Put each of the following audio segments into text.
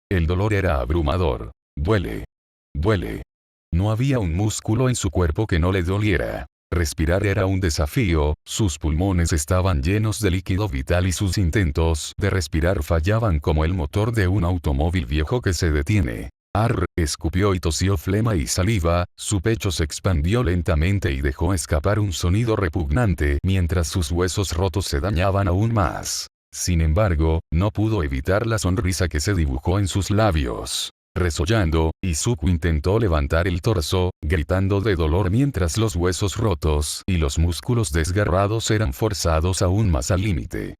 El dolor era abrumador. Duele. Duele. No había un músculo en su cuerpo que no le doliera. Respirar era un desafío, sus pulmones estaban llenos de líquido vital y sus intentos de respirar fallaban como el motor de un automóvil viejo que se detiene. Escupió y tosió flema y saliva, su pecho se expandió lentamente y dejó escapar un sonido repugnante mientras sus huesos rotos se dañaban aún más. Sin embargo, no pudo evitar la sonrisa que se dibujó en sus labios. Resollando, Izuku intentó levantar el torso, gritando de dolor mientras los huesos rotos y los músculos desgarrados eran forzados aún más al límite.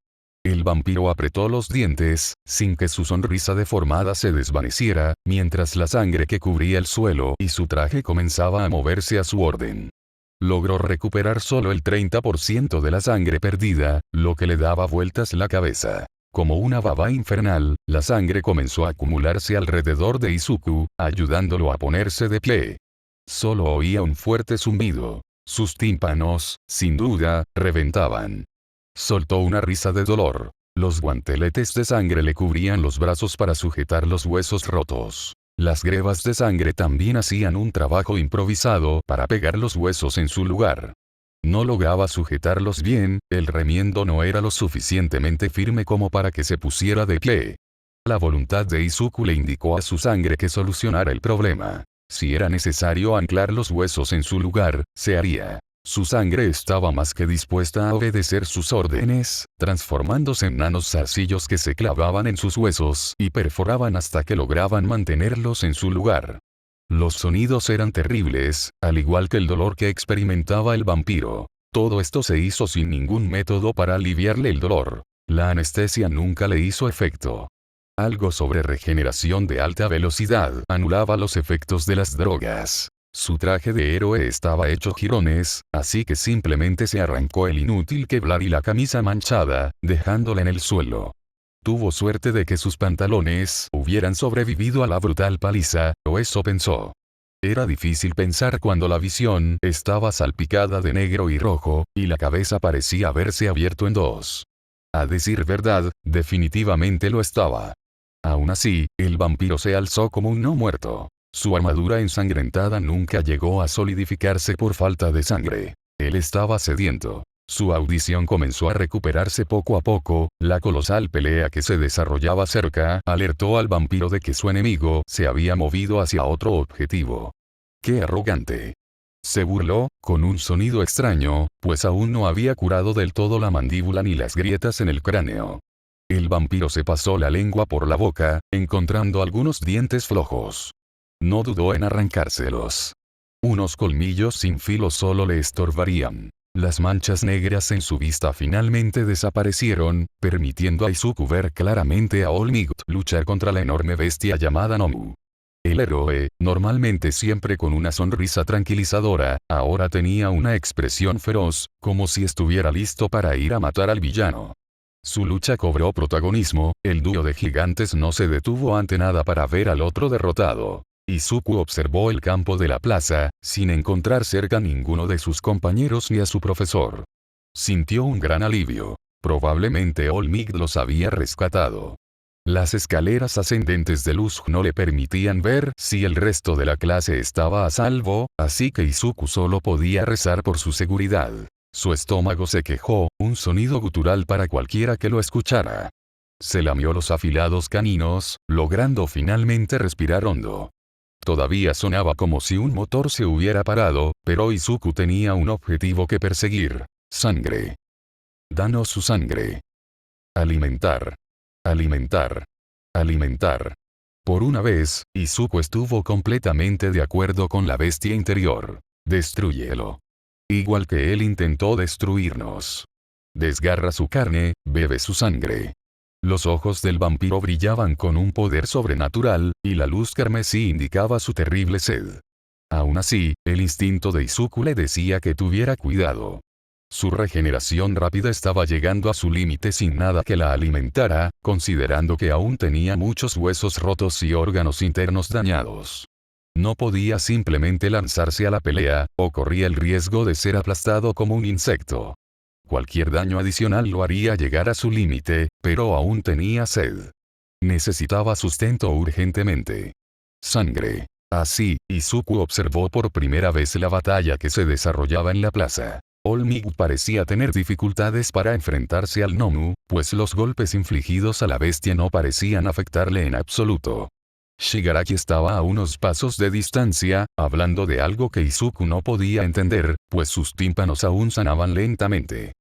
El vampiro apretó los dientes, sin que su sonrisa deformada se desvaneciera, mientras la sangre que cubría el suelo y su traje comenzaba a moverse a su orden. Logró recuperar solo el 30% de la sangre perdida, lo que le daba vueltas la cabeza. Como una baba infernal, la sangre comenzó a acumularse alrededor de Izuku, ayudándolo a ponerse de pie. Solo oía un fuerte zumbido. Sus tímpanos, sin duda, reventaban. Soltó una risa de dolor. Los guanteletes de sangre le cubrían los brazos para sujetar los huesos rotos. Las grebas de sangre también hacían un trabajo improvisado para pegar los huesos en su lugar. No lograba sujetarlos bien, el remiendo no era lo suficientemente firme como para que se pusiera de pie. La voluntad de Izuku le indicó a su sangre que solucionara el problema. Si era necesario anclar los huesos en su lugar, se haría. Su sangre estaba más que dispuesta a obedecer sus órdenes, transformándose en nanos zarcillos que se clavaban en sus huesos y perforaban hasta que lograban mantenerlos en su lugar. Los sonidos eran terribles, al igual que el dolor que experimentaba el vampiro. Todo esto se hizo sin ningún método para aliviarle el dolor. La anestesia nunca le hizo efecto. Algo sobre regeneración de alta velocidad anulaba los efectos de las drogas. Su traje de héroe estaba hecho jirones, así que simplemente se arrancó el inútil Kevlar y la camisa manchada, dejándola en el suelo. Tuvo suerte de que sus pantalones hubieran sobrevivido a la brutal paliza, o eso pensó. Era difícil pensar cuando la visión estaba salpicada de negro y rojo, y la cabeza parecía haberse abierto en dos. A decir verdad, definitivamente lo estaba. Aún así, el vampiro se alzó como un no muerto. Su armadura ensangrentada nunca llegó a solidificarse por falta de sangre. Él estaba sediento. Su audición comenzó a recuperarse poco a poco, la colosal pelea que se desarrollaba cerca alertó al vampiro de que su enemigo se había movido hacia otro objetivo. ¡Qué arrogante! Se burló, con un sonido extraño, pues aún no había curado del todo la mandíbula ni las grietas en el cráneo. El vampiro se pasó la lengua por la boca, encontrando algunos dientes flojos. No dudó en arrancárselos. Unos colmillos sin filo solo le estorbarían. Las manchas negras en su vista finalmente desaparecieron, permitiendo a Izuku ver claramente a All Might luchar contra la enorme bestia llamada Nomu. El héroe, normalmente siempre con una sonrisa tranquilizadora, ahora tenía una expresión feroz, como si estuviera listo para ir a matar al villano. Su lucha cobró protagonismo, el dúo de gigantes no se detuvo ante nada para ver al otro derrotado. Izuku observó el campo de la plaza, sin encontrar cerca ninguno de sus compañeros ni a su profesor. Sintió un gran alivio. Probablemente All Might los había rescatado. Las escaleras ascendentes de luz no le permitían ver si el resto de la clase estaba a salvo, así que Izuku solo podía rezar por su seguridad. Su estómago se quejó, un sonido gutural para cualquiera que lo escuchara. Se lamió los afilados caninos, logrando finalmente respirar hondo. Todavía sonaba como si un motor se hubiera parado, pero Izuku tenía un objetivo que perseguir. Sangre. Danos su sangre. Alimentar. Alimentar. Alimentar. Por una vez, Izuku estuvo completamente de acuerdo con la bestia interior. Destrúyelo. Igual que él intentó destruirnos. Desgarra su carne, bebe su sangre. Los ojos del vampiro brillaban con un poder sobrenatural, y la luz carmesí indicaba su terrible sed. Aún así, el instinto de Izuku le decía que tuviera cuidado. Su regeneración rápida estaba llegando a su límite sin nada que la alimentara, considerando que aún tenía muchos huesos rotos y órganos internos dañados. No podía simplemente lanzarse a la pelea, o corría el riesgo de ser aplastado como un insecto. Cualquier daño adicional lo haría llegar a su límite, pero aún tenía sed. Necesitaba sustento urgentemente. Sangre. Así, Izuku observó por primera vez la batalla que se desarrollaba en la plaza. All Might parecía tener dificultades para enfrentarse al Nomu, pues los golpes infligidos a la bestia no parecían afectarle en absoluto. Shigaraki estaba a unos pasos de distancia, hablando de algo que Izuku no podía entender, pues sus tímpanos aún sanaban lentamente.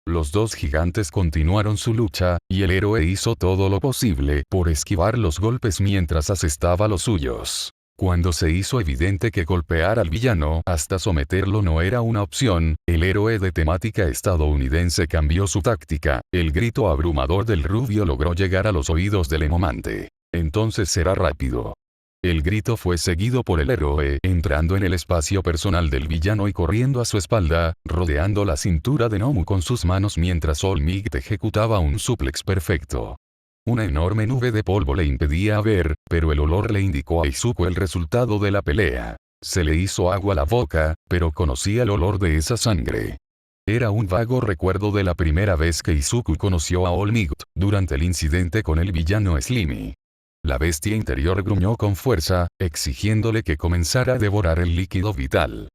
Los dos gigantes continuaron su lucha, y el héroe hizo todo lo posible por esquivar los golpes mientras asestaba los suyos. Cuando se hizo evidente que golpear al villano hasta someterlo no era una opción, el héroe de temática estadounidense cambió su táctica. El grito abrumador del rubio logró llegar a los oídos del emomante. Entonces será rápido. El grito fue seguido por el héroe entrando en el espacio personal del villano y corriendo a su espalda, rodeando la cintura de Nomu con sus manos mientras All Might ejecutaba un suplex perfecto. Una enorme nube de polvo le impedía ver, pero el olor le indicó a Izuku el resultado de la pelea. Se le hizo agua la boca, pero conocía el olor de esa sangre. Era un vago recuerdo de la primera vez que Izuku conoció a All Might, durante el incidente con el villano Slimy. La bestia interior gruñó con fuerza, exigiéndole que comenzara a devorar el líquido vital.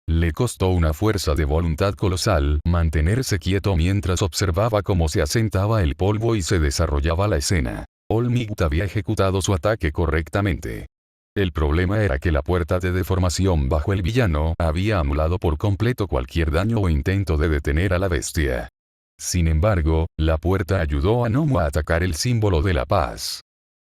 Le costó una fuerza de voluntad colosal mantenerse quieto mientras observaba cómo se asentaba el polvo y se desarrollaba la escena. All Might había ejecutado su ataque correctamente. El problema era que la puerta de deformación bajo el villano había anulado por completo cualquier daño o intento de detener a la bestia. Sin embargo, la puerta ayudó a Nomu a atacar el símbolo de la paz.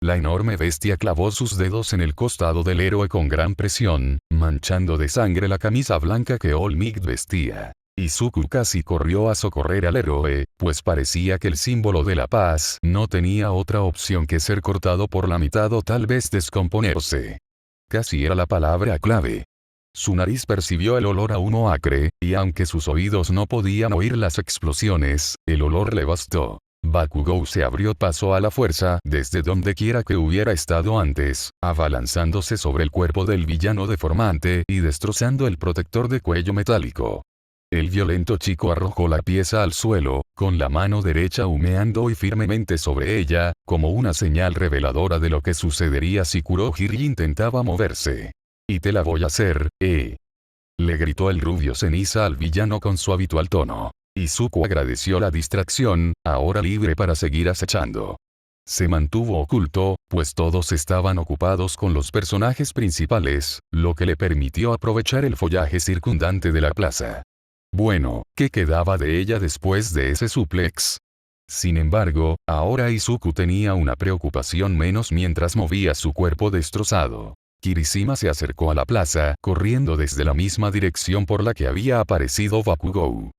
La enorme bestia clavó sus dedos en el costado del héroe con gran presión, manchando de sangre la camisa blanca que All Might vestía. Izuku casi corrió a socorrer al héroe, pues parecía que el símbolo de la paz no tenía otra opción que ser cortado por la mitad o tal vez descomponerse. Casi era la palabra clave. Su nariz percibió el olor a humo acre, y aunque sus oídos no podían oír las explosiones, el olor le bastó. Bakugou se abrió paso a la fuerza desde donde quiera que hubiera estado antes, abalanzándose sobre el cuerpo del villano deformante y destrozando el protector de cuello metálico. El violento chico arrojó la pieza al suelo, con la mano derecha humeando y firmemente sobre ella, como una señal reveladora de lo que sucedería si Kurohiri intentaba moverse. «Y te la voy a hacer, le gritó el rubio ceniza al villano con su habitual tono. Izuku agradeció la distracción, ahora libre para seguir acechando. Se mantuvo oculto, pues todos estaban ocupados con los personajes principales, lo que le permitió aprovechar el follaje circundante de la plaza. Bueno, ¿qué quedaba de ella después de ese suplex? Sin embargo, ahora Izuku tenía una preocupación menos mientras movía su cuerpo destrozado. Kirishima se acercó a la plaza, corriendo desde la misma dirección por la que había aparecido Bakugou.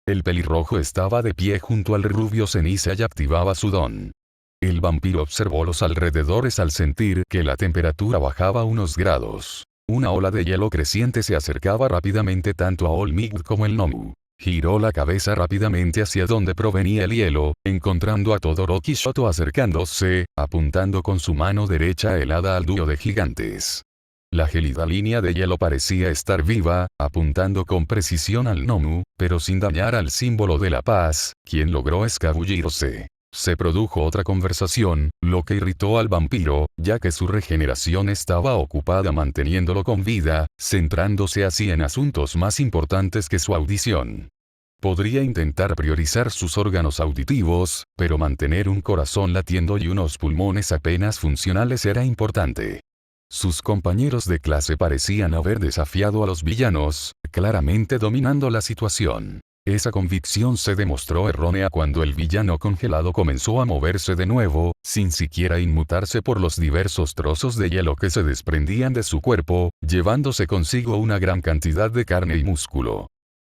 El pelirrojo estaba de pie junto al rubio ceniza y activaba su don. El vampiro observó los alrededores al sentir que la temperatura bajaba unos grados. Una ola de hielo creciente se acercaba rápidamente tanto a All Might como el Nomu. Giró la cabeza rápidamente hacia donde provenía el hielo, encontrando a Todoroki Shoto acercándose, apuntando con su mano derecha helada al dúo de gigantes. La gélida línea de hielo parecía estar viva, apuntando con precisión al Nomu, pero sin dañar al símbolo de la paz, quien logró escabullirse. Se produjo otra conversación, lo que irritó al vampiro, ya que su regeneración estaba ocupada manteniéndolo con vida, centrándose así en asuntos más importantes que su audición. Podría intentar priorizar sus órganos auditivos, pero mantener un corazón latiendo y unos pulmones apenas funcionales era importante. Sus compañeros de clase parecían haber desafiado a los villanos, claramente dominando la situación. Esa convicción se demostró errónea cuando el villano congelado comenzó a moverse de nuevo, sin siquiera inmutarse por los diversos trozos de hielo que se desprendían de su cuerpo, llevándose consigo una gran cantidad de carne y músculo.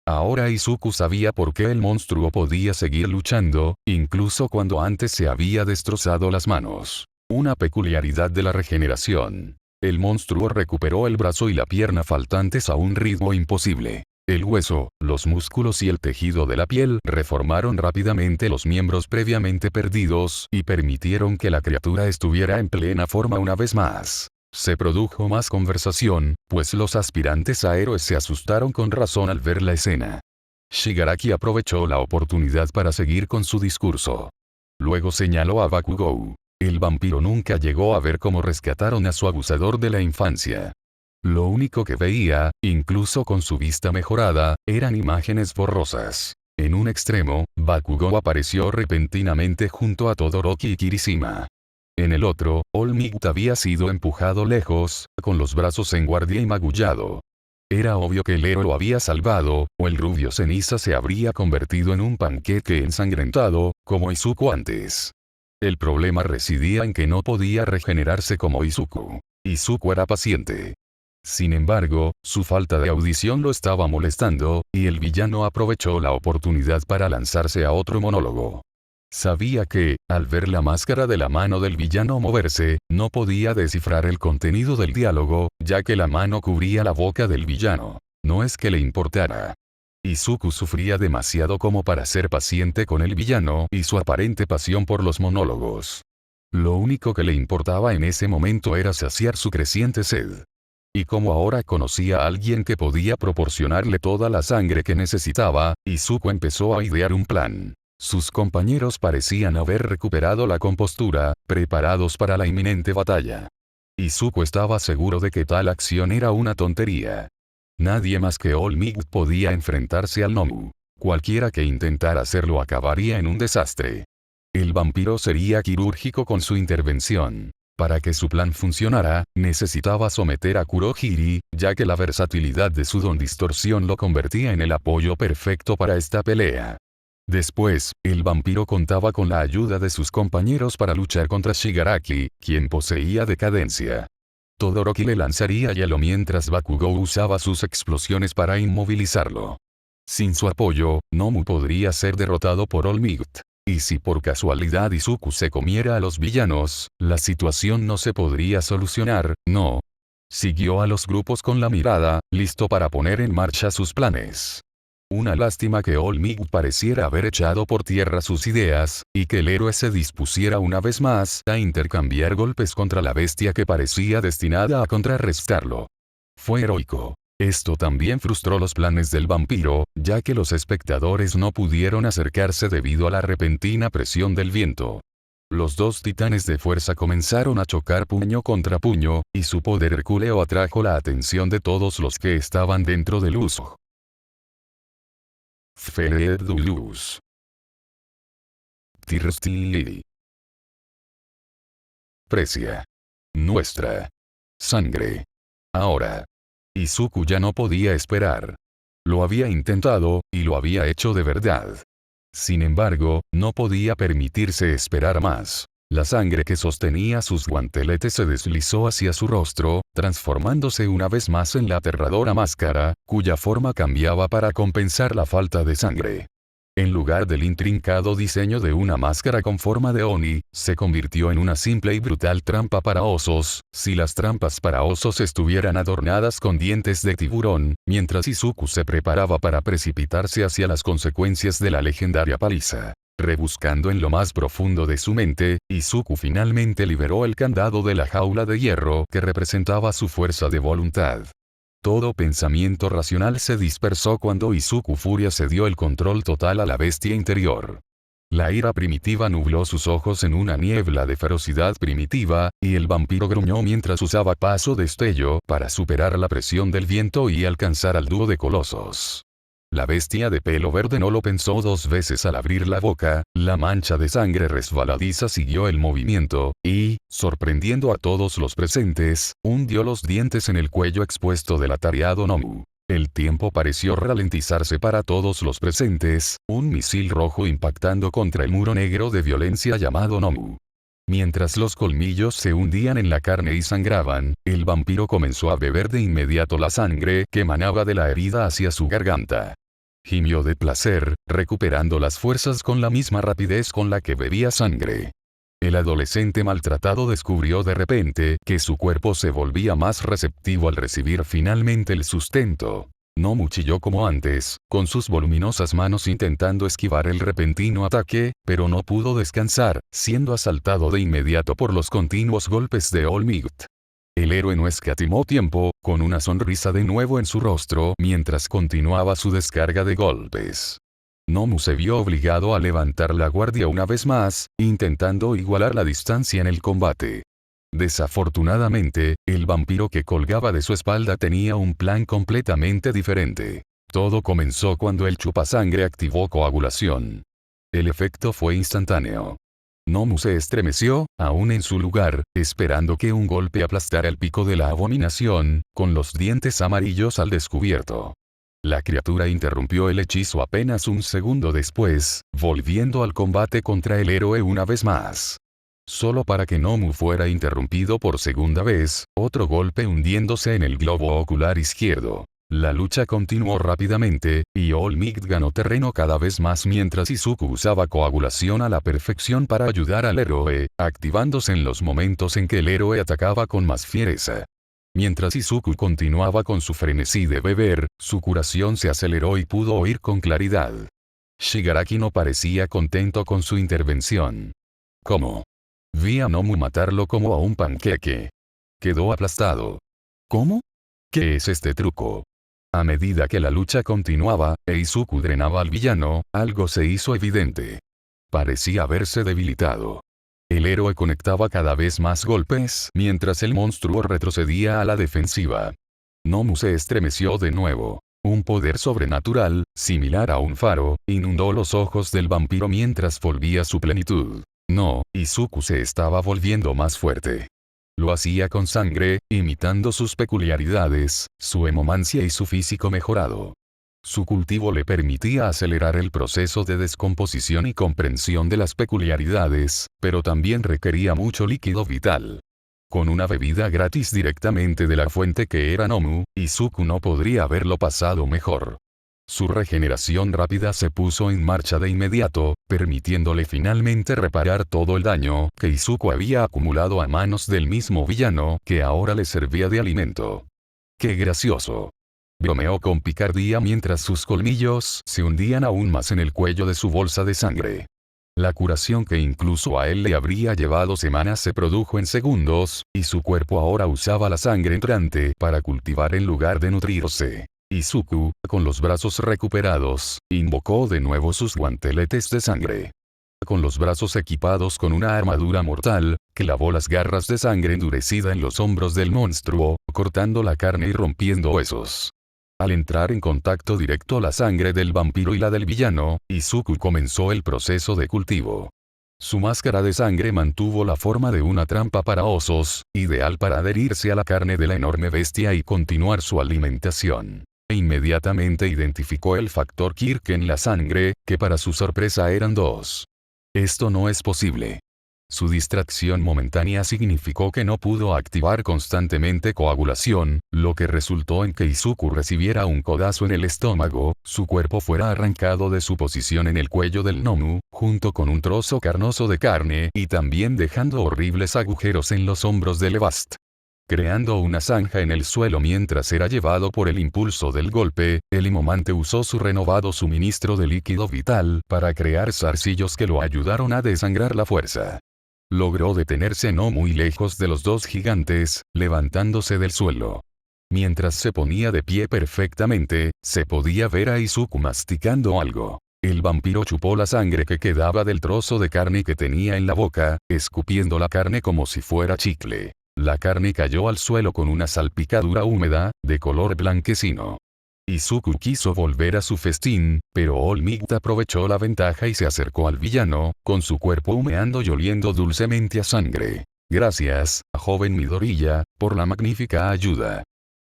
Ahora Izuku sabía por qué el monstruo podía seguir luchando, incluso cuando antes se había destrozado las manos. Una peculiaridad de la regeneración. El monstruo recuperó el brazo y la pierna faltantes a un ritmo imposible. El hueso, los músculos y el tejido de la piel reformaron rápidamente los miembros previamente perdidos y permitieron que la criatura estuviera en plena forma una vez más. Se produjo más conversación, pues los aspirantes a héroes se asustaron con razón al ver la escena. Shigaraki aprovechó la oportunidad para seguir con su discurso. Luego señaló a Bakugou. El vampiro nunca llegó a ver cómo rescataron a su abusador de la infancia. Lo único que veía, incluso con su vista mejorada, eran imágenes borrosas. En un extremo, Bakugou apareció repentinamente junto a Todoroki y Kirishima. En el otro, All Might había sido empujado lejos, con los brazos en guardia y magullado. Era obvio que el héroe lo había salvado, o el rubio ceniza se habría convertido en un panqueque ensangrentado, como Izuku antes. El problema residía en que no podía regenerarse como Izuku. Izuku era paciente. Sin embargo, su falta de audición lo estaba molestando, y el villano aprovechó la oportunidad para lanzarse a otro monólogo. Sabía que, al ver la máscara de la mano del villano moverse, no podía descifrar el contenido del diálogo, ya que la mano cubría la boca del villano. No es que le importara. Izuku sufría demasiado como para ser paciente con el villano y su aparente pasión por los monólogos. Lo único que le importaba en ese momento era saciar su creciente sed. Y como ahora conocía a alguien que podía proporcionarle toda la sangre que necesitaba, Izuku empezó a idear un plan. Sus compañeros parecían haber recuperado la compostura, preparados para la inminente batalla. Izuku estaba seguro de que tal acción era una tontería. Nadie más que All Might podía enfrentarse al Nomu. Cualquiera que intentara hacerlo acabaría en un desastre. El vampiro sería quirúrgico con su intervención. Para que su plan funcionara, necesitaba someter a Kurohiri, ya que la versatilidad de su don distorsión lo convertía en el apoyo perfecto para esta pelea. Después, el vampiro contaba con la ayuda de sus compañeros para luchar contra Shigaraki, quien poseía decadencia. Todoroki le lanzaría hielo mientras Bakugou usaba sus explosiones para inmovilizarlo. Sin su apoyo, Nomu podría ser derrotado por All Might. Y si por casualidad Izuku se comiera a los villanos, la situación no se podría solucionar, no. Siguió a los grupos con la mirada, listo para poner en marcha sus planes. Una lástima que All Might pareciera haber echado por tierra sus ideas, y que el héroe se dispusiera una vez más a intercambiar golpes contra la bestia que parecía destinada a contrarrestarlo. Fue heroico. Esto también frustró los planes del vampiro, ya que los espectadores no pudieron acercarse debido a la repentina presión del viento. Los dos titanes de fuerza comenzaron a chocar puño contra puño, y su poder hercúleo atrajo la atención de todos los que estaban dentro del uso. Feredulus. Tirstili. Precia. Nuestra. Sangre. Ahora. Izuku ya no podía esperar. Lo había intentado, y lo había hecho de verdad. Sin embargo, no podía permitirse esperar más. La sangre que sostenía sus guanteletes se deslizó hacia su rostro, transformándose una vez más en la aterradora máscara, cuya forma cambiaba para compensar la falta de sangre. En lugar del intrincado diseño de una máscara con forma de Oni, se convirtió en una simple y brutal trampa para osos, si las trampas para osos estuvieran adornadas con dientes de tiburón, mientras Izuku se preparaba para precipitarse hacia las consecuencias de la legendaria paliza. Rebuscando en lo más profundo de su mente, Izuku finalmente liberó el candado de la jaula de hierro que representaba su fuerza de voluntad. Todo pensamiento racional se dispersó cuando Izuku Furia cedió el control total a la bestia interior. La ira primitiva nubló sus ojos en una niebla de ferocidad primitiva, y el vampiro gruñó mientras usaba paso destello para superar la presión del viento y alcanzar al dúo de colosos. La bestia de pelo verde no lo pensó dos veces al abrir la boca, la mancha de sangre resbaladiza siguió el movimiento, y, sorprendiendo a todos los presentes, hundió los dientes en el cuello expuesto del atareado Nomu. El tiempo pareció ralentizarse para todos los presentes, un misil rojo impactando contra el muro negro de violencia llamado Nomu. Mientras los colmillos se hundían en la carne y sangraban, el vampiro comenzó a beber de inmediato la sangre que emanaba de la herida hacia su garganta. Gimió de placer, recuperando las fuerzas con la misma rapidez con la que bebía sangre. El adolescente maltratado descubrió de repente que su cuerpo se volvía más receptivo al recibir finalmente el sustento. No chilló como antes, con sus voluminosas manos intentando esquivar el repentino ataque, pero no pudo descansar, siendo asaltado de inmediato por los continuos golpes de All Might. El héroe no escatimó tiempo, con una sonrisa de nuevo en su rostro mientras continuaba su descarga de golpes. Nomu se vio obligado a levantar la guardia una vez más, intentando igualar la distancia en el combate. Desafortunadamente, el vampiro que colgaba de su espalda tenía un plan completamente diferente. Todo comenzó cuando el chupasangre activó coagulación. El efecto fue instantáneo. Nomu se estremeció, aún en su lugar, esperando que un golpe aplastara el pico de la abominación, con los dientes amarillos al descubierto. La criatura interrumpió el hechizo apenas un segundo después, volviendo al combate contra el héroe una vez más. Solo para que Nomu fuera interrumpido por segunda vez, otro golpe hundiéndose en el globo ocular izquierdo. La lucha continuó rápidamente, y All Might ganó terreno cada vez más mientras Izuku usaba coagulación a la perfección para ayudar al héroe, activándose en los momentos en que el héroe atacaba con más fiereza. Mientras Izuku continuaba con su frenesí de beber, su curación se aceleró y pudo oír con claridad. Shigaraki no parecía contento con su intervención. ¿Cómo? Vi a Nomu matarlo como a un panqueque. Quedó aplastado. ¿Cómo? ¿Qué es este truco? A medida que la lucha continuaba, e Izuku drenaba al villano, algo se hizo evidente. Parecía haberse debilitado. El héroe conectaba cada vez más golpes mientras el monstruo retrocedía a la defensiva. Nomu se estremeció de nuevo. Un poder sobrenatural, similar a un faro, inundó los ojos del vampiro mientras volvía a su plenitud. No, Izuku se estaba volviendo más fuerte. Lo hacía con sangre, imitando sus peculiaridades, su hemomancia y su físico mejorado. Su cultivo le permitía acelerar el proceso de descomposición y comprensión de las peculiaridades, pero también requería mucho líquido vital. Con una bebida gratis directamente de la fuente que era Nomu, Izuku no podría haberlo pasado mejor. Su regeneración rápida se puso en marcha de inmediato, permitiéndole finalmente reparar todo el daño que Izuku había acumulado a manos del mismo villano que ahora le servía de alimento. ¡Qué gracioso! Bromeó con picardía mientras sus colmillos se hundían aún más en el cuello de su bolsa de sangre. La curación que incluso a él le habría llevado semanas se produjo en segundos, y su cuerpo ahora usaba la sangre entrante para cultivar en lugar de nutrirse. Izuku, con los brazos recuperados, invocó de nuevo sus guanteletes de sangre. Con los brazos equipados con una armadura mortal, clavó las garras de sangre endurecida en los hombros del monstruo, cortando la carne y rompiendo huesos. Al entrar en contacto directo la sangre del vampiro y la del villano, Izuku comenzó el proceso de cultivo. Su máscara de sangre mantuvo la forma de una trampa para osos, ideal para adherirse a la carne de la enorme bestia y continuar su alimentación. Inmediatamente identificó el factor Kirk en la sangre, que para su sorpresa eran dos. Esto no es posible. Su distracción momentánea significó que no pudo activar constantemente coagulación, lo que resultó en que Izuku recibiera un codazo en el estómago, su cuerpo fuera arrancado de su posición en el cuello del Nomu, junto con un trozo carnoso de carne y también dejando horribles agujeros en los hombros de Levast. Creando una zanja en el suelo mientras era llevado por el impulso del golpe, el himomante usó su renovado suministro de líquido vital para crear zarcillos que lo ayudaron a desangrar la fuerza. Logró detenerse no muy lejos de los dos gigantes, levantándose del suelo. Mientras se ponía de pie perfectamente, se podía ver a Izuku masticando algo. El vampiro chupó la sangre que quedaba del trozo de carne que tenía en la boca, escupiendo la carne como si fuera chicle. La carne cayó al suelo con una salpicadura húmeda, de color blanquecino. Izuku quiso volver a su festín, pero All Might aprovechó la ventaja y se acercó al villano, con su cuerpo humeando y oliendo dulcemente a sangre. Gracias, joven Midoriya, por la magnífica ayuda.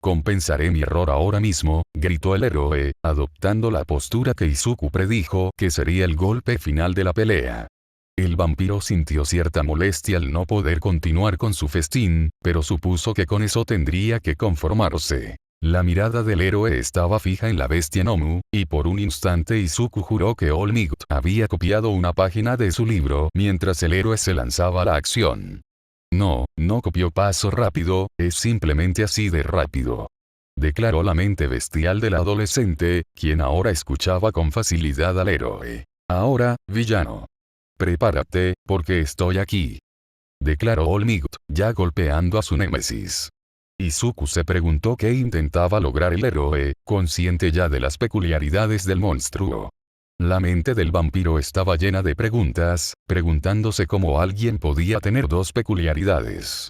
Compensaré mi error ahora mismo, gritó el héroe, adoptando la postura que Izuku predijo que sería el golpe final de la pelea. El vampiro sintió cierta molestia al no poder continuar con su festín, pero supuso que con eso tendría que conformarse. La mirada del héroe estaba fija en la bestia Nomu, y por un instante Izuku juró que All Might había copiado una página de su libro mientras el héroe se lanzaba a la acción. No copió paso rápido, es simplemente así de rápido. Declaró la mente bestial del adolescente, quien ahora escuchaba con facilidad al héroe. Ahora, villano. Prepárate, porque estoy aquí. Declaró All Might, ya golpeando a su némesis. Izuku se preguntó qué intentaba lograr el héroe, consciente ya de las peculiaridades del monstruo. La mente del vampiro estaba llena de preguntas, preguntándose cómo alguien podía tener dos peculiaridades.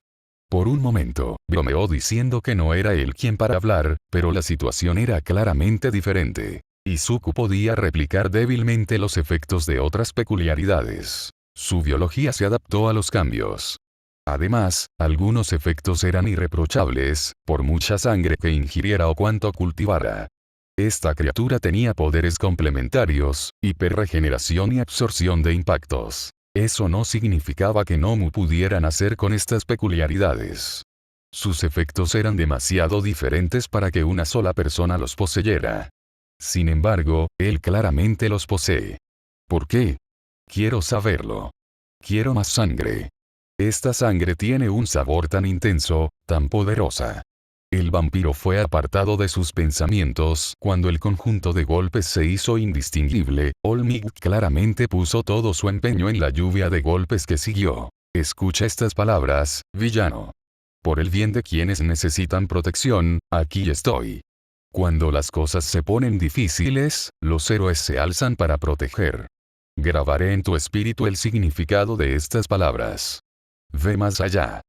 Por un momento, bromeó diciendo que no era él quien para hablar, pero la situación era claramente diferente. Izuku podía replicar débilmente los efectos de otras peculiaridades. Su biología se adaptó a los cambios. Además, algunos efectos eran irreprochables, por mucha sangre que ingiriera o cuanto cultivara. Esta criatura tenía poderes complementarios, hiperregeneración y absorción de impactos. Eso no significaba que Nomu pudiera nacer con estas peculiaridades. Sus efectos eran demasiado diferentes para que una sola persona los poseyera. Sin embargo, él claramente los posee. ¿Por qué? Quiero saberlo. Quiero más sangre. Esta sangre tiene un sabor tan intenso, tan poderosa. El vampiro fue apartado de sus pensamientos cuando el conjunto de golpes se hizo indistinguible. Olmig claramente puso todo su empeño en la lluvia de golpes que siguió. Escucha estas palabras, villano. Por el bien de quienes necesitan protección, aquí estoy. Cuando las cosas se ponen difíciles, los héroes se alzan para proteger. Grabaré en tu espíritu el significado de estas palabras. Ve más allá.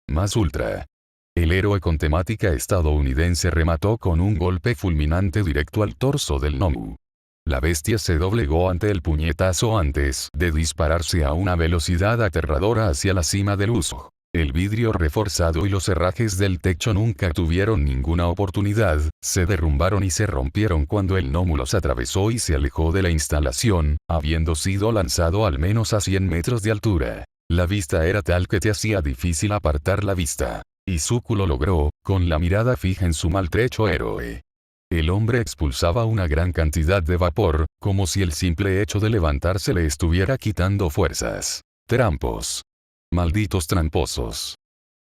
Más ultra. El héroe con temática estadounidense remató con un golpe fulminante directo al torso del Nomu. La bestia se doblegó ante el puñetazo antes de dispararse a una velocidad aterradora hacia la cima del uso. El vidrio reforzado y los herrajes del techo nunca tuvieron ninguna oportunidad, se derrumbaron y se rompieron cuando el Nomu los atravesó y se alejó de la instalación, habiendo sido lanzado al menos a 100 metros de altura. La vista era tal que te hacía difícil apartar la vista. Izuku lo logró, con la mirada fija en su maltrecho héroe. El hombre expulsaba una gran cantidad de vapor, como si el simple hecho de levantarse le estuviera quitando fuerzas. Trampos. Malditos tramposos.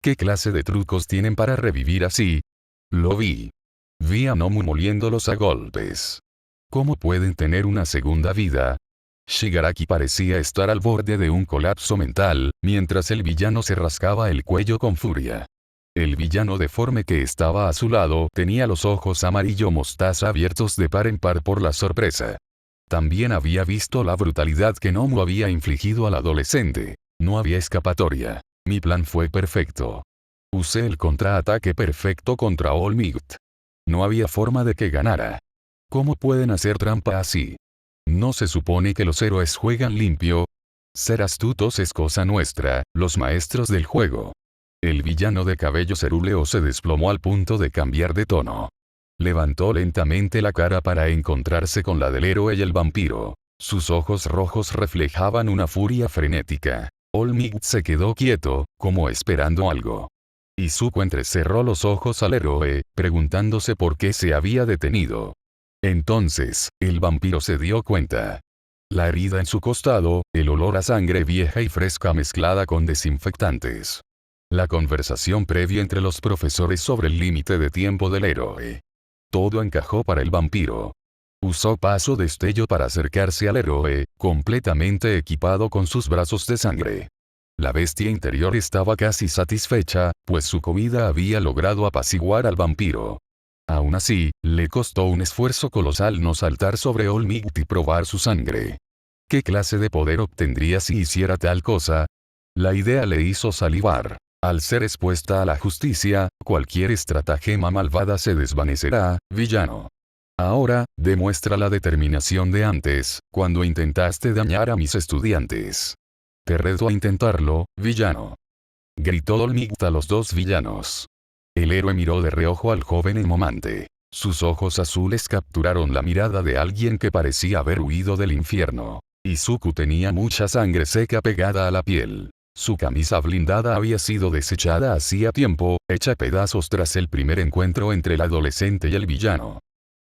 ¿Qué clase de trucos tienen para revivir así? Lo vi. Vi a Nomu moliéndolos a golpes. ¿Cómo pueden tener una segunda vida? Shigaraki parecía estar al borde de un colapso mental, mientras el villano se rascaba el cuello con furia. El villano deforme que estaba a su lado tenía los ojos amarillo mostaza abiertos de par en par por la sorpresa. También había visto la brutalidad que Nomu había infligido al adolescente. No había escapatoria. Mi plan fue perfecto. Usé el contraataque perfecto contra All Might. No había forma de que ganara. ¿Cómo pueden hacer trampa así? ¿No se supone que los héroes juegan limpio? Ser astutos es cosa nuestra, los maestros del juego. El villano de cabello cerúleo se desplomó al punto de cambiar de tono. Levantó lentamente la cara para encontrarse con la del héroe y el vampiro. Sus ojos rojos reflejaban una furia frenética. Olmig se quedó quieto, como esperando algo. Izuku entrecerró los ojos al héroe, preguntándose por qué se había detenido. Entonces, el vampiro se dio cuenta. La herida en su costado, el olor a sangre vieja y fresca mezclada con desinfectantes. La conversación previa entre los profesores sobre el límite de tiempo del héroe. Todo encajó para el vampiro. Usó paso destello para acercarse al héroe, completamente equipado con sus brazos de sangre. La bestia interior estaba casi satisfecha, pues su comida había logrado apaciguar al vampiro. Aún así, le costó un esfuerzo colosal no saltar sobre Olmig y probar su sangre. ¿Qué clase de poder obtendría si hiciera tal cosa? La idea le hizo salivar. Al ser expuesta a la justicia, cualquier estratagema malvada se desvanecerá, villano. Ahora, demuestra la determinación de antes, cuando intentaste dañar a mis estudiantes. Te reto a intentarlo, villano. Gritó Olmig a los dos villanos. El héroe miró de reojo al joven emomante. Sus ojos azules capturaron la mirada de alguien que parecía haber huido del infierno. Izuku tenía mucha sangre seca pegada a la piel. Su camisa blindada había sido desechada hacía tiempo, hecha pedazos tras el primer encuentro entre el adolescente y el villano.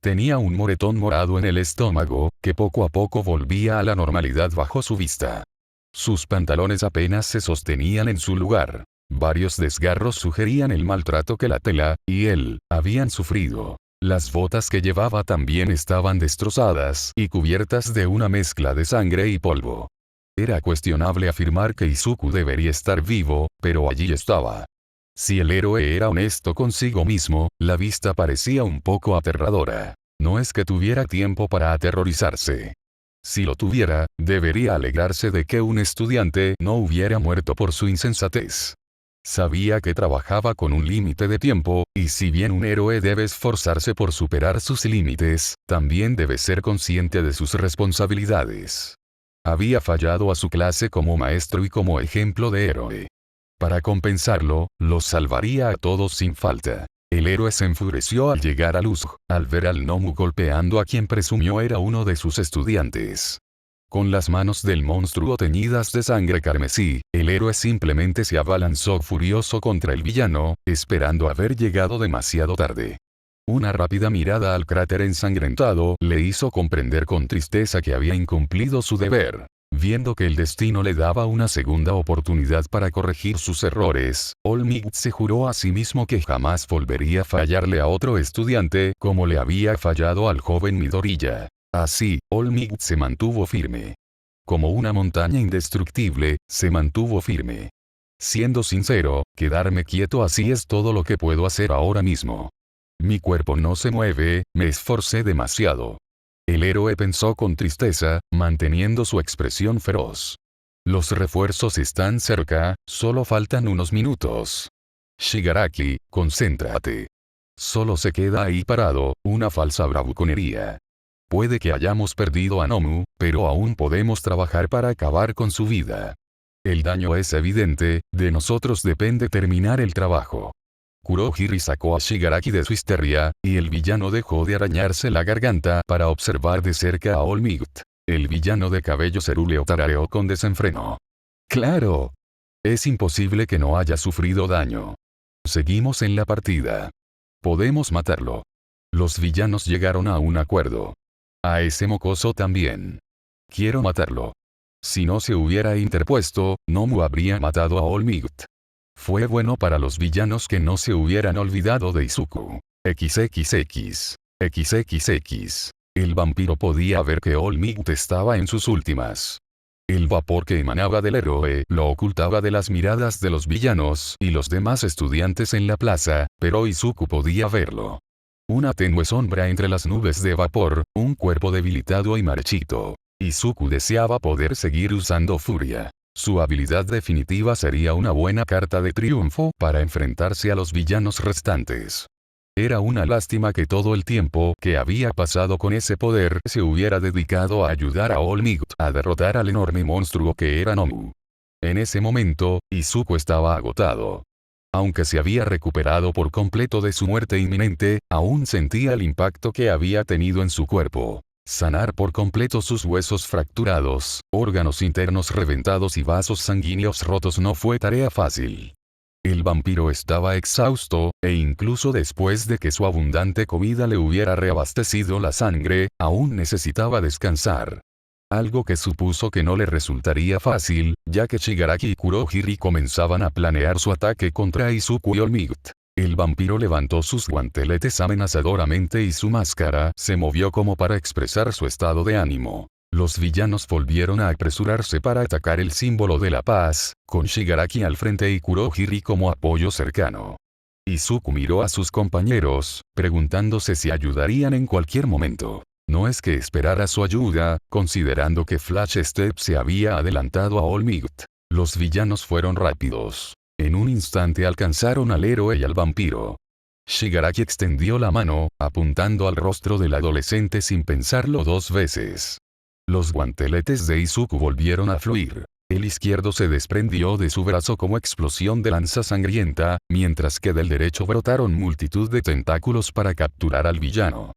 Tenía un moretón morado en el estómago, que poco a poco volvía a la normalidad bajo su vista. Sus pantalones apenas se sostenían en su lugar. Varios desgarros sugerían el maltrato que la tela, y él, habían sufrido. Las botas que llevaba también estaban destrozadas y cubiertas de una mezcla de sangre y polvo. Era cuestionable afirmar que Izuku debería estar vivo, pero allí estaba. Si el héroe era honesto consigo mismo, la vista parecía un poco aterradora. No es que tuviera tiempo para aterrorizarse. Si lo tuviera, debería alegrarse de que un estudiante no hubiera muerto por su insensatez. Sabía que trabajaba con un límite de tiempo, y si bien un héroe debe esforzarse por superar sus límites, también debe ser consciente de sus responsabilidades. Había fallado a su clase como maestro y como ejemplo de héroe. Para compensarlo, los salvaría a todos sin falta. El héroe se enfureció al llegar a Luz, al ver al gnomo golpeando a quien presumió era uno de sus estudiantes. Con las manos del monstruo teñidas de sangre carmesí, el héroe simplemente se abalanzó furioso contra el villano, esperando haber llegado demasiado tarde. Una rápida mirada al cráter ensangrentado le hizo comprender con tristeza que había incumplido su deber. Viendo que el destino le daba una segunda oportunidad para corregir sus errores, Olmigt se juró a sí mismo que jamás volvería a fallarle a otro estudiante como le había fallado al joven Midoriya. Así, Olmigt se mantuvo firme. Como una montaña indestructible, se mantuvo firme. Siendo sincero, quedarme quieto así es todo lo que puedo hacer ahora mismo. Mi cuerpo no se mueve, me esforcé demasiado. El héroe pensó con tristeza, manteniendo su expresión feroz. Los refuerzos están cerca, solo faltan unos minutos. Shigaraki, concéntrate. Solo se queda ahí parado, una falsa bravuconería. Puede que hayamos perdido a Nomu, pero aún podemos trabajar para acabar con su vida. El daño es evidente, de nosotros depende terminar el trabajo. Kurohiri sacó a Shigaraki de su histeria, y el villano dejó de arañarse la garganta para observar de cerca a Olmigt. El villano de cabello cerúleo tarareó con desenfreno. ¡Claro! Es imposible que no haya sufrido daño. Seguimos en la partida. Podemos matarlo. Los villanos llegaron a un acuerdo. A ese mocoso también. Quiero matarlo. Si no se hubiera interpuesto, Nomu habría matado a Olmigt. Fue bueno para los villanos que no se hubieran olvidado de Izuku. XXX. XXX. El vampiro podía ver que Olmigt estaba en sus últimas. El vapor que emanaba del héroe lo ocultaba de las miradas de los villanos y los demás estudiantes en la plaza, pero Izuku podía verlo. Una tenue sombra entre las nubes de vapor, un cuerpo debilitado y marchito. Izuku deseaba poder seguir usando furia. Su habilidad definitiva sería una buena carta de triunfo para enfrentarse a los villanos restantes. Era una lástima que todo el tiempo que había pasado con ese poder se hubiera dedicado a ayudar a Olmigt a derrotar al enorme monstruo que era Nomu. En ese momento, Izuku estaba agotado. Aunque se había recuperado por completo de su muerte inminente, aún sentía el impacto que había tenido en su cuerpo. Sanar por completo sus huesos fracturados, órganos internos reventados y vasos sanguíneos rotos no fue tarea fácil. El vampiro estaba exhausto, e incluso después de que su abundante comida le hubiera reabastecido la sangre, aún necesitaba descansar. Algo que supuso que no le resultaría fácil, ya que Shigaraki y Kurohiri comenzaban a planear su ataque contra Izuku y Olmigt. El vampiro levantó sus guanteletes amenazadoramente y su máscara se movió como para expresar su estado de ánimo. Los villanos volvieron a apresurarse para atacar el símbolo de la paz, con Shigaraki al frente y Kurohiri como apoyo cercano. Izuku miró a sus compañeros, preguntándose si ayudarían en cualquier momento. No es que esperara su ayuda, considerando que Flash Step se había adelantado a Olmigt. Los villanos fueron rápidos. En un instante alcanzaron al héroe y al vampiro. Shigaraki extendió la mano, apuntando al rostro del adolescente sin pensarlo dos veces. Los guanteletes de Izuku volvieron a fluir. El izquierdo se desprendió de su brazo como explosión de lanza sangrienta, mientras que del derecho brotaron multitud de tentáculos para capturar al villano.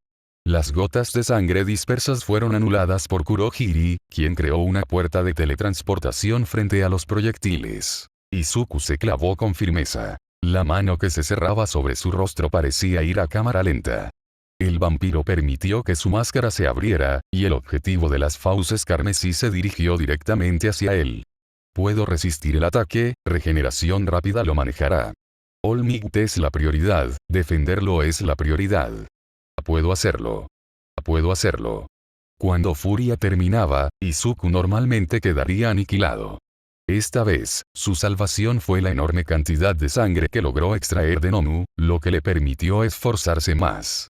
Las gotas de sangre dispersas fueron anuladas por Kurohiri, quien creó una puerta de teletransportación frente a los proyectiles. Izuku se clavó con firmeza. La mano que se cerraba sobre su rostro parecía ir a cámara lenta. El vampiro permitió que su máscara se abriera, y el objetivo de las fauces carmesí se dirigió directamente hacia él. Puedo resistir el ataque, regeneración rápida lo manejará. Olmigt es la prioridad, defenderlo es la prioridad. Puedo hacerlo. Puedo hacerlo. Cuando Furia terminaba, Izuku normalmente quedaría aniquilado. Esta vez, su salvación fue la enorme cantidad de sangre que logró extraer de Nomu, lo que le permitió esforzarse más.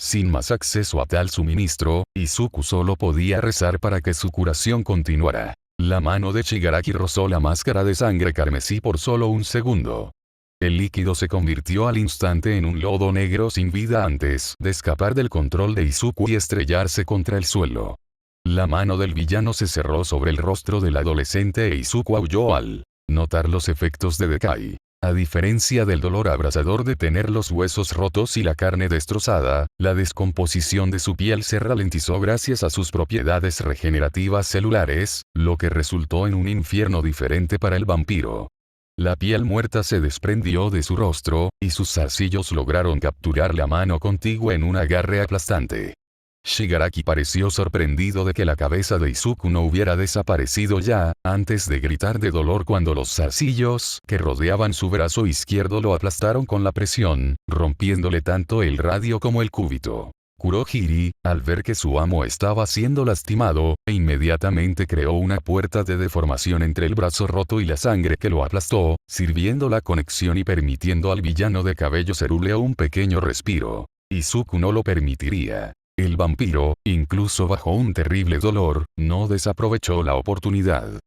Sin más acceso a tal suministro, Izuku solo podía rezar para que su curación continuara. La mano de Shigaraki rozó la máscara de sangre carmesí por solo un segundo. El líquido se convirtió al instante en un lodo negro sin vida antes de escapar del control de Izuku y estrellarse contra el suelo. La mano del villano se cerró sobre el rostro del adolescente e Izuku aulló al notar los efectos de Dekai. A diferencia del dolor abrasador de tener los huesos rotos y la carne destrozada, la descomposición de su piel se ralentizó gracias a sus propiedades regenerativas celulares, lo que resultó en un infierno diferente para el vampiro. La piel muerta se desprendió de su rostro, y sus zarcillos lograron capturar la mano contigua en un agarre aplastante. Shigaraki pareció sorprendido de que la cabeza de Izuku no hubiera desaparecido ya, antes de gritar de dolor cuando los zarcillos que rodeaban su brazo izquierdo lo aplastaron con la presión, rompiéndole tanto el radio como el cúbito. Kurohiri, al ver que su amo estaba siendo lastimado, inmediatamente creó una puerta de deformación entre el brazo roto y la sangre que lo aplastó, sirviendo la conexión y permitiendo al villano de cabello cerúleo un pequeño respiro. Izuku no lo permitiría. El vampiro, incluso bajo un terrible dolor, no desaprovechó la oportunidad.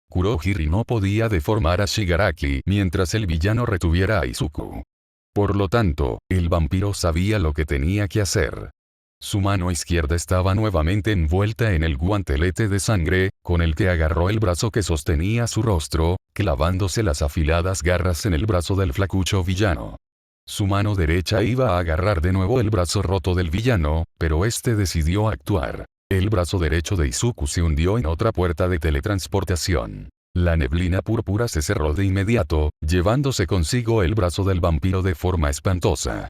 Kurohiri no podía deformar a Shigaraki mientras el villano retuviera a Izuku. Por lo tanto, el vampiro sabía lo que tenía que hacer. Su mano izquierda estaba nuevamente envuelta en el guantelete de sangre, con el que agarró el brazo que sostenía su rostro, clavándose las afiladas garras en el brazo del flacucho villano. Su mano derecha iba a agarrar de nuevo el brazo roto del villano, pero este decidió actuar. El brazo derecho de Izuku se hundió en otra puerta de teletransportación. La neblina púrpura se cerró de inmediato, llevándose consigo el brazo del vampiro de forma espantosa.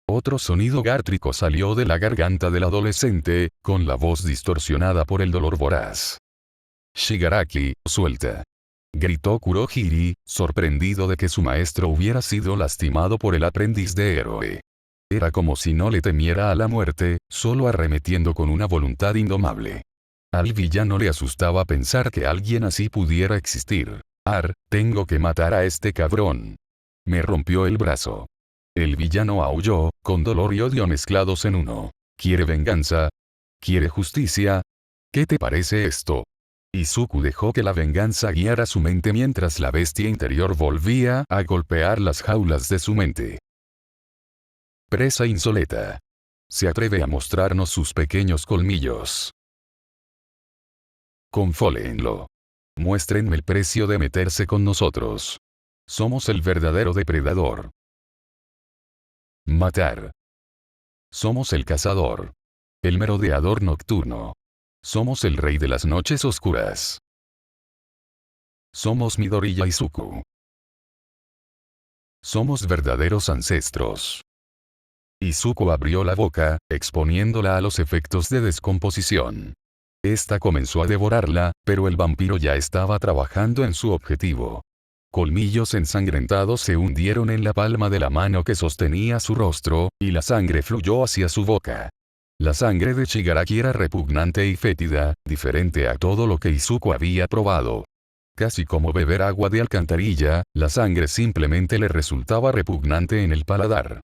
Otro sonido gártrico salió de la garganta del adolescente, con la voz distorsionada por el dolor voraz. Shigaraki, suelta. Gritó Kurohiri, sorprendido de que su maestro hubiera sido lastimado por el aprendiz de héroe. Era como si no le temiera a la muerte, solo arremetiendo con una voluntad indomable. Al villano le asustaba pensar que alguien así pudiera existir. Tengo que matar a este cabrón. Me rompió el brazo. El villano aulló, con dolor y odio mezclados en uno. ¿Quiere venganza? ¿Quiere justicia? ¿Qué te parece esto? Izuku dejó que la venganza guiara su mente mientras la bestia interior volvía a golpear las jaulas de su mente. Presa insoleta. Se atreve a mostrarnos sus pequeños colmillos. Confólenlo. Muéstrenme el precio de meterse con nosotros. Somos el verdadero depredador. Matar. Somos el cazador. El merodeador nocturno. Somos el rey de las noches oscuras. Somos Midoriya Izuku. Somos verdaderos ancestros. Izuku abrió la boca, exponiéndola a los efectos de descomposición. Esta comenzó a devorarla, pero el vampiro ya estaba trabajando en su objetivo. Colmillos ensangrentados se hundieron en la palma de la mano que sostenía su rostro, y la sangre fluyó hacia su boca. La sangre de Shigaraki era repugnante y fétida, diferente a todo lo que Izuku había probado. Casi como beber agua de alcantarilla, la sangre simplemente le resultaba repugnante en el paladar.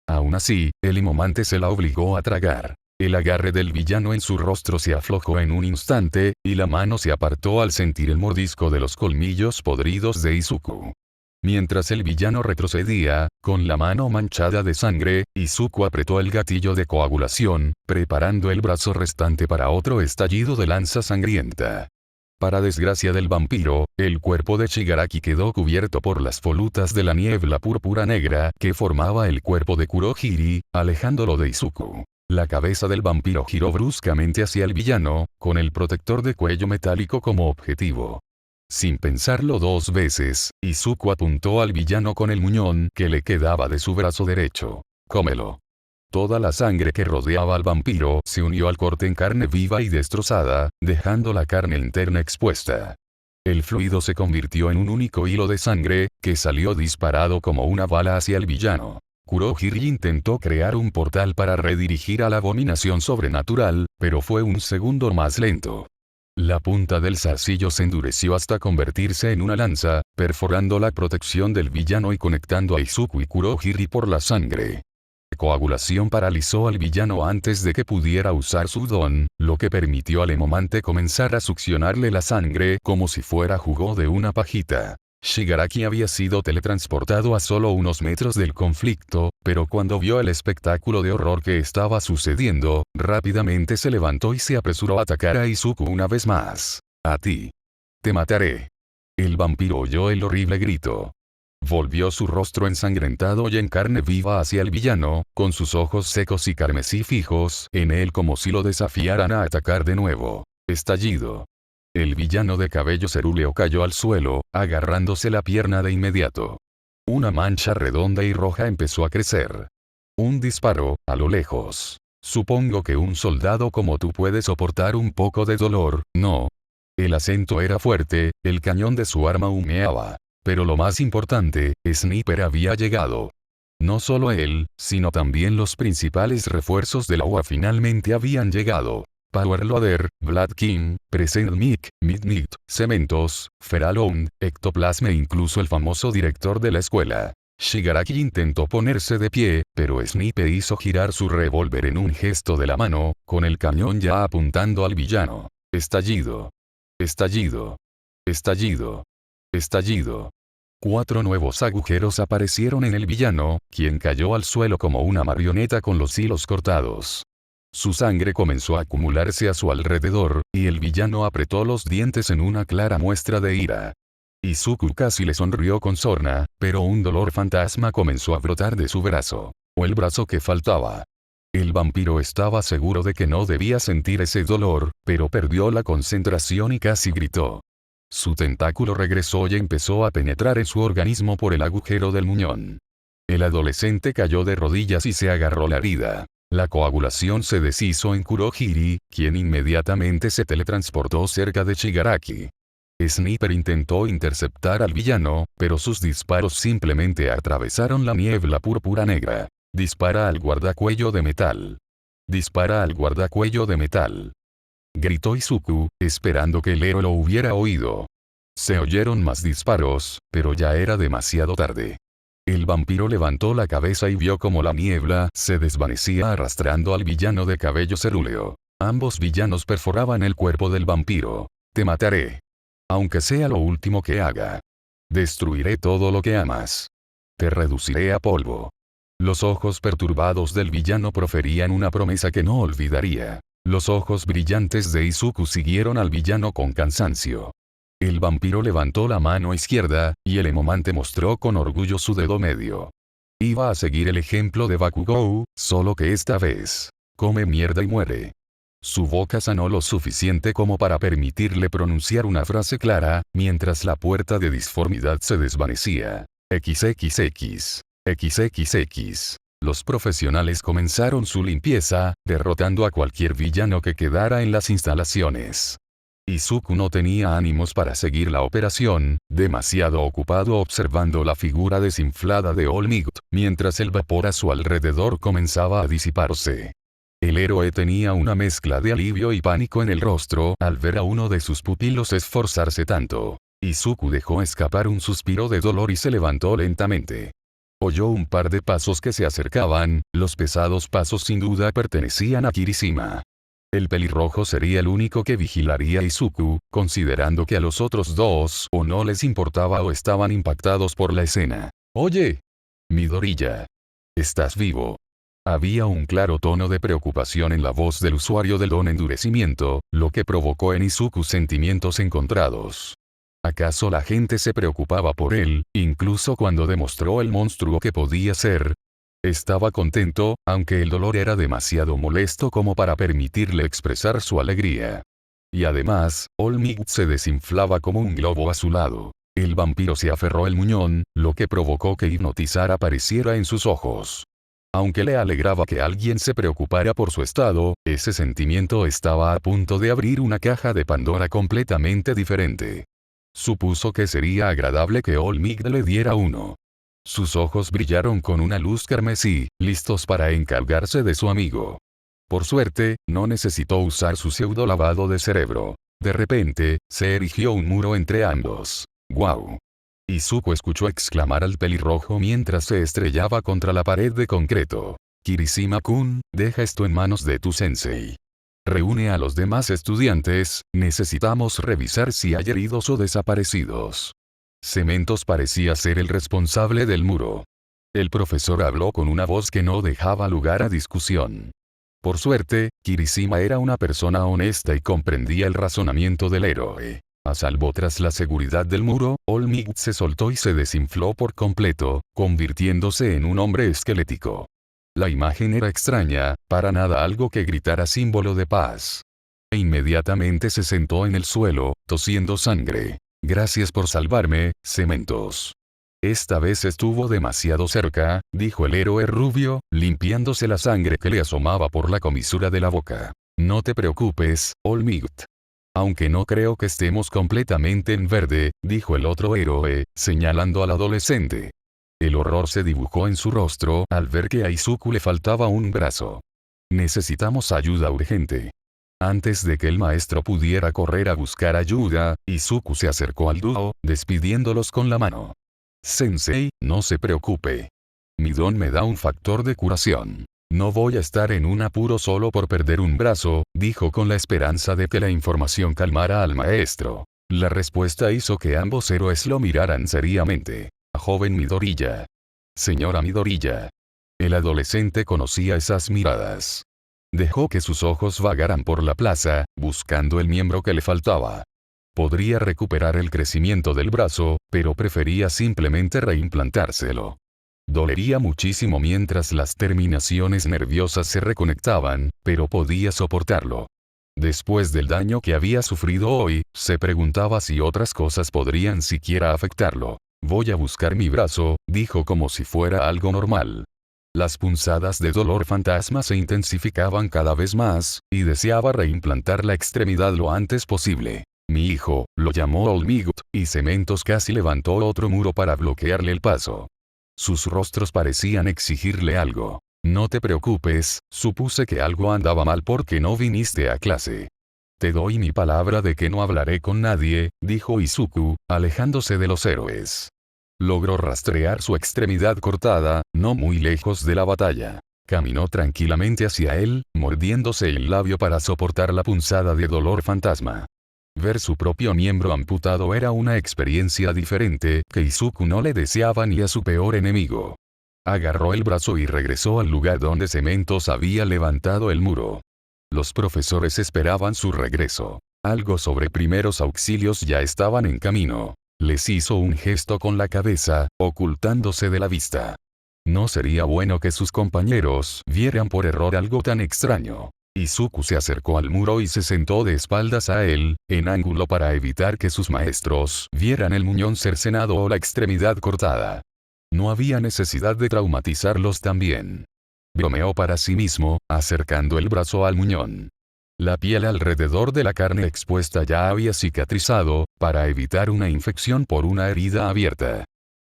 Aún así, el himomante se la obligó a tragar. El agarre del villano en su rostro se aflojó en un instante, y la mano se apartó al sentir el mordisco de los colmillos podridos de Izuku. Mientras el villano retrocedía, con la mano manchada de sangre, Izuku apretó el gatillo de coagulación, preparando el brazo restante para otro estallido de lanza sangrienta. Para desgracia del vampiro, el cuerpo de Shigaraki quedó cubierto por las volutas de la niebla púrpura negra que formaba el cuerpo de Kurohiri, alejándolo de Izuku. La cabeza del vampiro giró bruscamente hacia el villano, con el protector de cuello metálico como objetivo. Sin pensarlo dos veces, Izuku apuntó al villano con el muñón que le quedaba de su brazo derecho. «Cómelo». Toda la sangre que rodeaba al vampiro se unió al corte en carne viva y destrozada, dejando la carne interna expuesta. El fluido se convirtió en un único hilo de sangre, que salió disparado como una bala hacia el villano. Kurohiri intentó crear un portal para redirigir a la abominación sobrenatural, pero fue un segundo más lento. La punta del zarcillo se endureció hasta convertirse en una lanza, perforando la protección del villano y conectando a Izuku y Kurohiri por la sangre. Coagulación paralizó al villano antes de que pudiera usar su don, lo que permitió al Hemomante comenzar a succionarle la sangre como si fuera jugo de una pajita. Shigaraki había sido teletransportado a solo unos metros del conflicto, pero cuando vio el espectáculo de horror que estaba sucediendo, rápidamente se levantó y se apresuró a atacar a Izuku una vez más. A ti. Te mataré. El vampiro oyó el horrible grito. Volvió su rostro ensangrentado y en carne viva hacia el villano, con sus ojos secos y carmesí fijos en él como si lo desafiaran a atacar de nuevo. Estallido. El villano de cabello cerúleo cayó al suelo, agarrándose la pierna de inmediato. Una mancha redonda y roja empezó a crecer. Un disparo, a lo lejos. Supongo que un soldado como tú puede soportar un poco de dolor, ¿no? El acento era fuerte, el cañón de su arma humeaba. Pero lo más importante, Sniper había llegado. No solo él, sino también los principales refuerzos del agua finalmente habían llegado. Powerloader, Blood King, Present Mic, Midnight, Cementos, Feralone, Ectoplasma e incluso el famoso director de la escuela. Shigaraki intentó ponerse de pie, pero Sniper hizo girar su revólver en un gesto de la mano, con el cañón ya apuntando al villano. Estallido. Estallido. Estallido. Estallido. 4 nuevos agujeros aparecieron en el villano, quien cayó al suelo como una marioneta con los hilos cortados. Su sangre comenzó a acumularse a su alrededor, y el villano apretó los dientes en una clara muestra de ira. Izuku casi le sonrió con sorna, pero un dolor fantasma comenzó a brotar de su brazo. O el brazo que faltaba. El vampiro estaba seguro de que no debía sentir ese dolor, pero perdió la concentración y casi gritó. Su tentáculo regresó y empezó a penetrar en su organismo por el agujero del muñón. El adolescente cayó de rodillas y se agarró la herida. La coagulación se deshizo en Kurohiri, quien inmediatamente se teletransportó cerca de Shigaraki. Sniper intentó interceptar al villano, pero sus disparos simplemente atravesaron la niebla púrpura negra. Dispara al guardacuello de metal. Dispara al guardacuello de metal. Gritó Izuku, esperando que el héroe lo hubiera oído. Se oyeron más disparos, pero ya era demasiado tarde. El vampiro levantó la cabeza y vio como la niebla se desvanecía arrastrando al villano de cabello cerúleo. Ambos villanos perforaban el cuerpo del vampiro. Te mataré. Aunque sea lo último que haga. Destruiré todo lo que amas. Te reduciré a polvo. Los ojos perturbados del villano proferían una promesa que no olvidaría. Los ojos brillantes de Izuku siguieron al villano con cansancio. El vampiro levantó la mano izquierda, y el Hemomante mostró con orgullo su dedo medio. Iba a seguir el ejemplo de Bakugou, solo que esta vez. Come mierda y muere. Su boca sanó lo suficiente como para permitirle pronunciar una frase clara, mientras la puerta de disformidad se desvanecía. XXX. XXX. Los profesionales comenzaron su limpieza, derrotando a cualquier villano que quedara en las instalaciones. Izuku no tenía ánimos para seguir la operación, demasiado ocupado observando la figura desinflada de All Might, mientras el vapor a su alrededor comenzaba a disiparse. El héroe tenía una mezcla de alivio y pánico en el rostro al ver a uno de sus pupilos esforzarse tanto. Izuku dejó escapar un suspiro de dolor y se levantó lentamente. Oyó un par de pasos que se acercaban, los pesados pasos sin duda pertenecían a Kirishima. El pelirrojo sería el único que vigilaría a Izuku, considerando que a los otros dos o no les importaba o estaban impactados por la escena. Oye. Midoriya. ¿Estás vivo? Había un claro tono de preocupación en la voz del usuario del don endurecimiento, lo que provocó en Izuku sentimientos encontrados. ¿Acaso la gente se preocupaba por él, incluso cuando demostró el monstruo que podía ser? Estaba contento, aunque el dolor era demasiado molesto como para permitirle expresar su alegría. Y además, All Might se desinflaba como un globo a su lado. El vampiro se aferró al muñón, lo que provocó que Hipnotizar apareciera en sus ojos. Aunque le alegraba que alguien se preocupara por su estado, ese sentimiento estaba a punto de abrir una caja de Pandora completamente diferente. Supuso que sería agradable que All Might le diera uno. Sus ojos brillaron con una luz carmesí, listos para encargarse de su amigo. Por suerte, no necesitó usar su pseudo lavado de cerebro. De repente, se erigió un muro entre ambos. ¡Guau! Izuku escuchó exclamar al pelirrojo mientras se estrellaba contra la pared de concreto. Kirishima-kun, deja esto en manos de tu sensei. Reúne a los demás estudiantes, necesitamos revisar si hay heridos o desaparecidos. Cementos parecía ser el responsable del muro. El profesor habló con una voz que no dejaba lugar a discusión. Por suerte, Kirishima era una persona honesta y comprendía el razonamiento del héroe. A salvo tras la seguridad del muro, All Might se soltó y se desinfló por completo, convirtiéndose en un hombre esquelético. La imagen era extraña, para nada algo que gritara símbolo de paz. E inmediatamente se sentó en el suelo, tosiendo sangre. Gracias por salvarme, Cementos. Esta vez estuvo demasiado cerca, dijo el héroe rubio, limpiándose la sangre que le asomaba por la comisura de la boca. No te preocupes, All Might. Aunque no creo que estemos completamente en verde, dijo el otro héroe, señalando al adolescente. El horror se dibujó en su rostro al ver que a Izuku le faltaba un brazo. Necesitamos ayuda urgente. Antes de que el maestro pudiera correr a buscar ayuda, Izuku se acercó al dúo, despidiéndolos con la mano. Sensei, no se preocupe. Mi don me da un factor de curación. No voy a estar en un apuro solo por perder un brazo, dijo con la esperanza de que la información calmara al maestro. La respuesta hizo que ambos héroes lo miraran seriamente. Joven Midoriya. Señora Midoriya. El adolescente conocía esas miradas. Dejó que sus ojos vagaran por la plaza, buscando el miembro que le faltaba. Podría recuperar el crecimiento del brazo, pero prefería simplemente reimplantárselo. Dolería muchísimo mientras las terminaciones nerviosas se reconectaban, pero podía soportarlo. Después del daño que había sufrido hoy, se preguntaba si otras cosas podrían siquiera afectarlo. Voy a buscar mi brazo, dijo como si fuera algo normal. Las punzadas de dolor fantasma se intensificaban cada vez más, y deseaba reimplantar la extremidad lo antes posible. Mi hijo, lo llamó All Might, y Cementos casi levantó otro muro para bloquearle el paso. Sus rostros parecían exigirle algo. No te preocupes, supuse que algo andaba mal porque no viniste a clase. Te doy mi palabra de que no hablaré con nadie, dijo Izuku, alejándose de los héroes. Logró rastrear su extremidad cortada, no muy lejos de la batalla. Caminó tranquilamente hacia él, mordiéndose el labio para soportar la punzada de dolor fantasma. Ver su propio miembro amputado era una experiencia diferente que Izuku no le deseaba ni a su peor enemigo. Agarró el brazo y regresó al lugar donde Cementos había levantado el muro. Los profesores esperaban su regreso. Algo sobre primeros auxilios ya estaban en camino. Les hizo un gesto con la cabeza, ocultándose de la vista. No sería bueno que sus compañeros vieran por error algo tan extraño. Izuku se acercó al muro y se sentó de espaldas a él, en ángulo para evitar que sus maestros vieran el muñón cercenado o la extremidad cortada. No había necesidad de traumatizarlos también. Bromeó para sí mismo, acercando el brazo al muñón. La piel alrededor de la carne expuesta ya había cicatrizado, para evitar una infección por una herida abierta.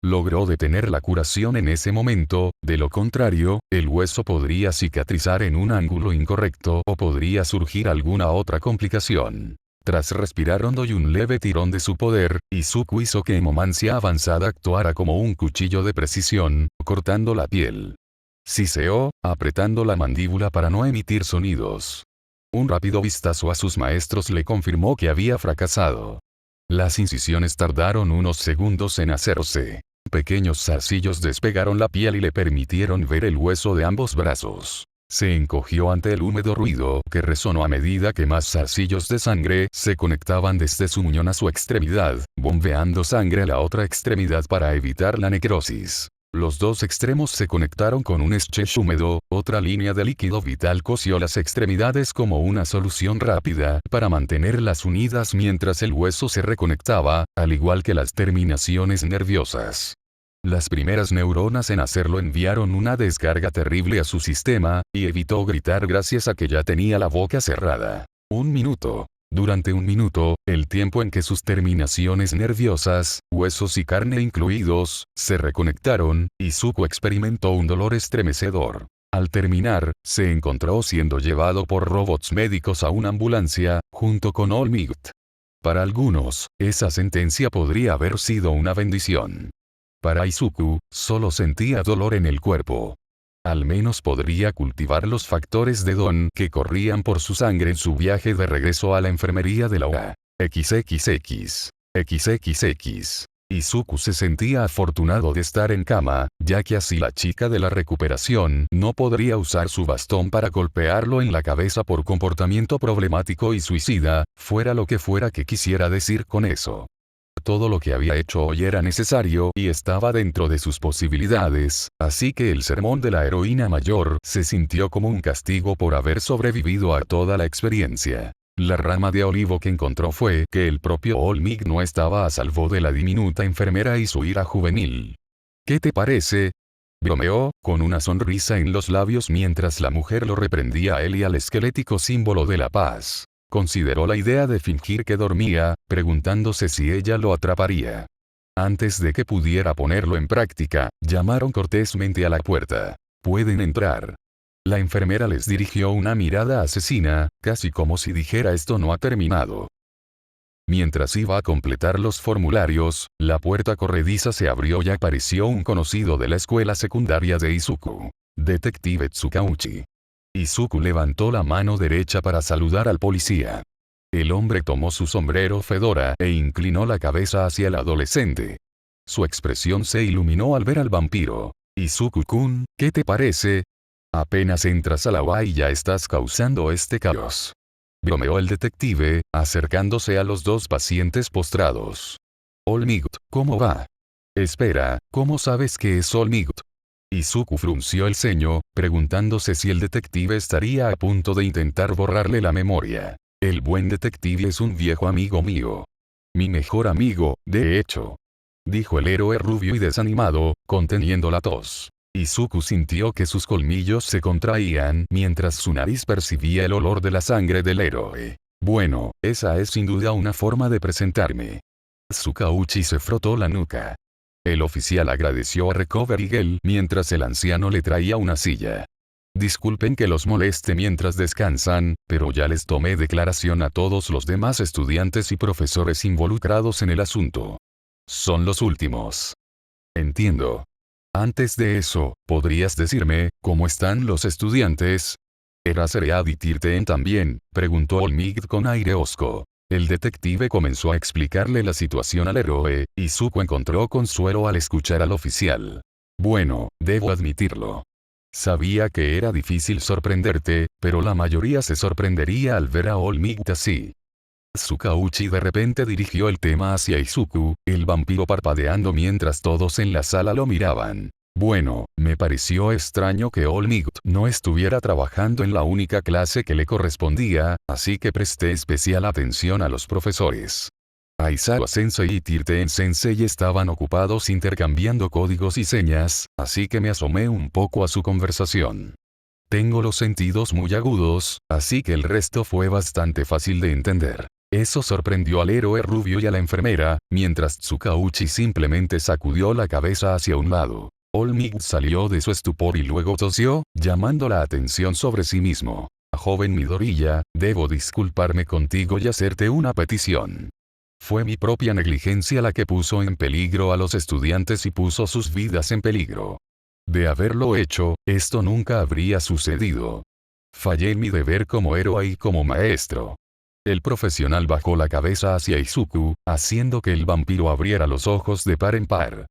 Logró detener la curación en ese momento, de lo contrario, el hueso podría cicatrizar en un ángulo incorrecto o podría surgir alguna otra complicación. Tras respirar hondo y un leve tirón de su poder, Izuku hizo que Hemomancia avanzada actuara como un cuchillo de precisión, cortando la piel. Siseó, apretando la mandíbula para no emitir sonidos. Un rápido vistazo a sus maestros le confirmó que había fracasado. Las incisiones tardaron unos segundos en hacerse. Pequeños zarcillos despegaron la piel y le permitieron ver el hueso de ambos brazos. Se encogió ante el húmedo ruido que resonó a medida que más zarcillos de sangre se conectaban desde su muñón a su extremidad, bombeando sangre a la otra extremidad para evitar la necrosis. Los dos extremos se conectaron con un stretch húmedo, otra línea de líquido vital cosió las extremidades como una solución rápida para mantenerlas unidas mientras el hueso se reconectaba, al igual que las terminaciones nerviosas. Las primeras neuronas en hacerlo enviaron una descarga terrible a su sistema, y evitó gritar gracias a que ya tenía la boca cerrada. Un minuto. Durante un minuto, el tiempo en que sus terminaciones nerviosas, huesos y carne incluidos, se reconectaron, Izuku experimentó un dolor estremecedor. Al terminar, se encontró siendo llevado por robots médicos a una ambulancia, junto con All Might. Para algunos, esa sentencia podría haber sido una bendición. Para Izuku, solo sentía dolor en el cuerpo. Al menos podría cultivar los factores de don que corrían por su sangre en su viaje de regreso a la enfermería de la UA. XXX. XXX. Izuku se sentía afortunado de estar en cama, ya que así la chica de la recuperación no podría usar su bastón para golpearlo en la cabeza por comportamiento problemático y suicida, fuera lo que fuera que quisiera decir con eso. Todo lo que había hecho hoy era necesario y estaba dentro de sus posibilidades, así que el sermón de la heroína mayor se sintió como un castigo por haber sobrevivido a toda la experiencia. La rama de olivo que encontró fue que el propio Olmig no estaba a salvo de la diminuta enfermera y su ira juvenil. ¿Qué te parece?, bromeó, con una sonrisa en los labios mientras la mujer lo reprendía a él y al esquelético símbolo de la paz. Consideró la idea de fingir que dormía, preguntándose si ella lo atraparía. Antes de que pudiera ponerlo en práctica, llamaron cortésmente a la puerta. «Pueden entrar». La enfermera les dirigió una mirada asesina, casi como si dijera «esto no ha terminado». Mientras iba a completar los formularios, la puerta corrediza se abrió y apareció un conocido de la escuela secundaria de Izuku. Detective Tsukauchi. Izuku levantó la mano derecha para saludar al policía. El hombre tomó su sombrero fedora e inclinó la cabeza hacia el adolescente. Su expresión se iluminó al ver al vampiro. «Izuku-kun, ¿qué te parece? Apenas entras a la UA y ya estás causando este caos», bromeó el detective, acercándose a los dos pacientes postrados. «Olmigt, ¿cómo va?» «Espera, ¿cómo sabes que es Olmigt?» Izuku frunció el ceño, preguntándose si el detective estaría a punto de intentar borrarle la memoria. «El buen detective es un viejo amigo mío. Mi mejor amigo, de hecho», dijo el héroe rubio y desanimado, conteniendo la tos. Izuku sintió que sus colmillos se contraían mientras su nariz percibía el olor de la sangre del héroe. «Bueno, esa es sin duda una forma de presentarme». Tsukauchi se frotó la nuca. El oficial agradeció a Recovery Girl mientras el anciano le traía una silla. «Disculpen que los moleste mientras descansan, pero ya les tomé declaración a todos los demás estudiantes y profesores involucrados en el asunto. Son los últimos». «Entiendo. Antes de eso, ¿podrías decirme cómo están los estudiantes?» «¿Era Seread Tirten también?», preguntó Olmigt con aire hosco. El detective comenzó a explicarle la situación al héroe, y Izuku encontró consuelo al escuchar al oficial. «Bueno, debo admitirlo. Sabía que era difícil sorprenderte, pero la mayoría se sorprendería al ver a Olmigt así». Tsukauchi de repente dirigió el tema hacia Izuku, el vampiro parpadeando mientras todos en la sala lo miraban. «Bueno, me pareció extraño que Olmigt no estuviera trabajando en la única clase que le correspondía, así que presté especial atención a los profesores. Aizawa-sensei y Tirten-sensei estaban ocupados intercambiando códigos y señas, así que me asomé un poco a su conversación. Tengo los sentidos muy agudos, así que el resto fue bastante fácil de entender». Eso sorprendió al héroe rubio y a la enfermera, mientras Tsukauchi simplemente sacudió la cabeza hacia un lado. Olmigt salió de su estupor y luego tosió, llamando la atención sobre sí mismo. «Joven Midoriya, debo disculparme contigo y hacerte una petición. Fue mi propia negligencia la que puso en peligro a los estudiantes y puso sus vidas en peligro. De haberlo hecho, esto nunca habría sucedido. Fallé en mi deber como héroe y como maestro». El profesional bajó la cabeza hacia Izuku, haciendo que el vampiro abriera los ojos de par en par.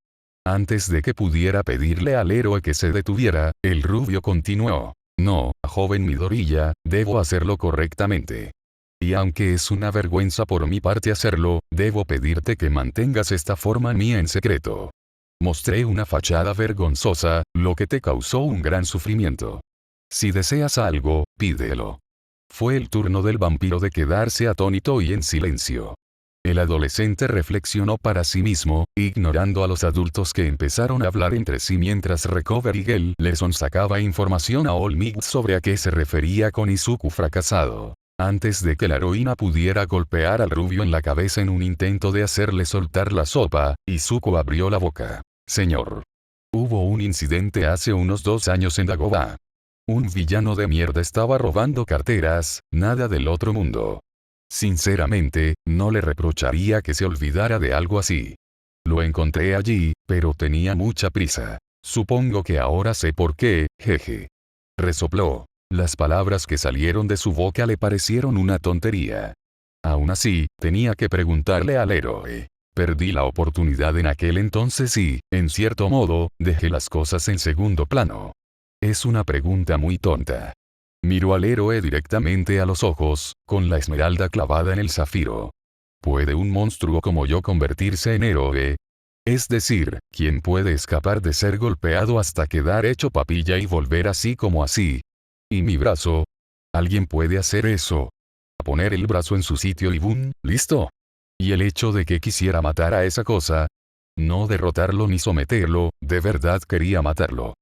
Antes de que pudiera pedirle al héroe que se detuviera, el rubio continuó. «No, joven Midoriya, debo hacerlo correctamente. Y aunque es una vergüenza por mi parte hacerlo, debo pedirte que mantengas esta forma mía en secreto. Mostré una fachada vergonzosa, lo que te causó un gran sufrimiento. Si deseas algo, pídelo». Fue el turno del vampiro de quedarse atónito y en silencio. El adolescente reflexionó para sí mismo, ignorando a los adultos que empezaron a hablar entre sí mientras Recovery Girl le sonsacaba información a Olmigt sobre a qué se refería con Izuku fracasado. Antes de que la heroína pudiera golpear al rubio en la cabeza en un intento de hacerle soltar la sopa, Izuku abrió la boca. «Señor. Hubo un incidente hace unos 2 años en Dagoba. Un villano de mierda estaba robando carteras, nada del otro mundo. Sinceramente, no le reprocharía que se olvidara de algo así. Lo encontré allí, pero tenía mucha prisa. Supongo que ahora sé por qué, jeje. Resopló. Las palabras que salieron de su boca le parecieron una tontería. Aún así, tenía que preguntarle al héroe. Perdí la oportunidad en aquel entonces y, en cierto modo, dejé las cosas en segundo plano. Es una pregunta muy tonta. Miró al héroe directamente a los ojos, con la esmeralda clavada en el zafiro. ¿Puede un monstruo como yo convertirse en héroe? Es decir, ¿quién puede escapar de ser golpeado hasta quedar hecho papilla y volver así como así? ¿Y mi brazo? ¿Alguien puede hacer eso? Poner el brazo en su sitio y ¡bum! ¿Listo? Y el hecho de que quisiera matar a esa cosa, no derrotarlo ni someterlo, de verdad quería matarlo.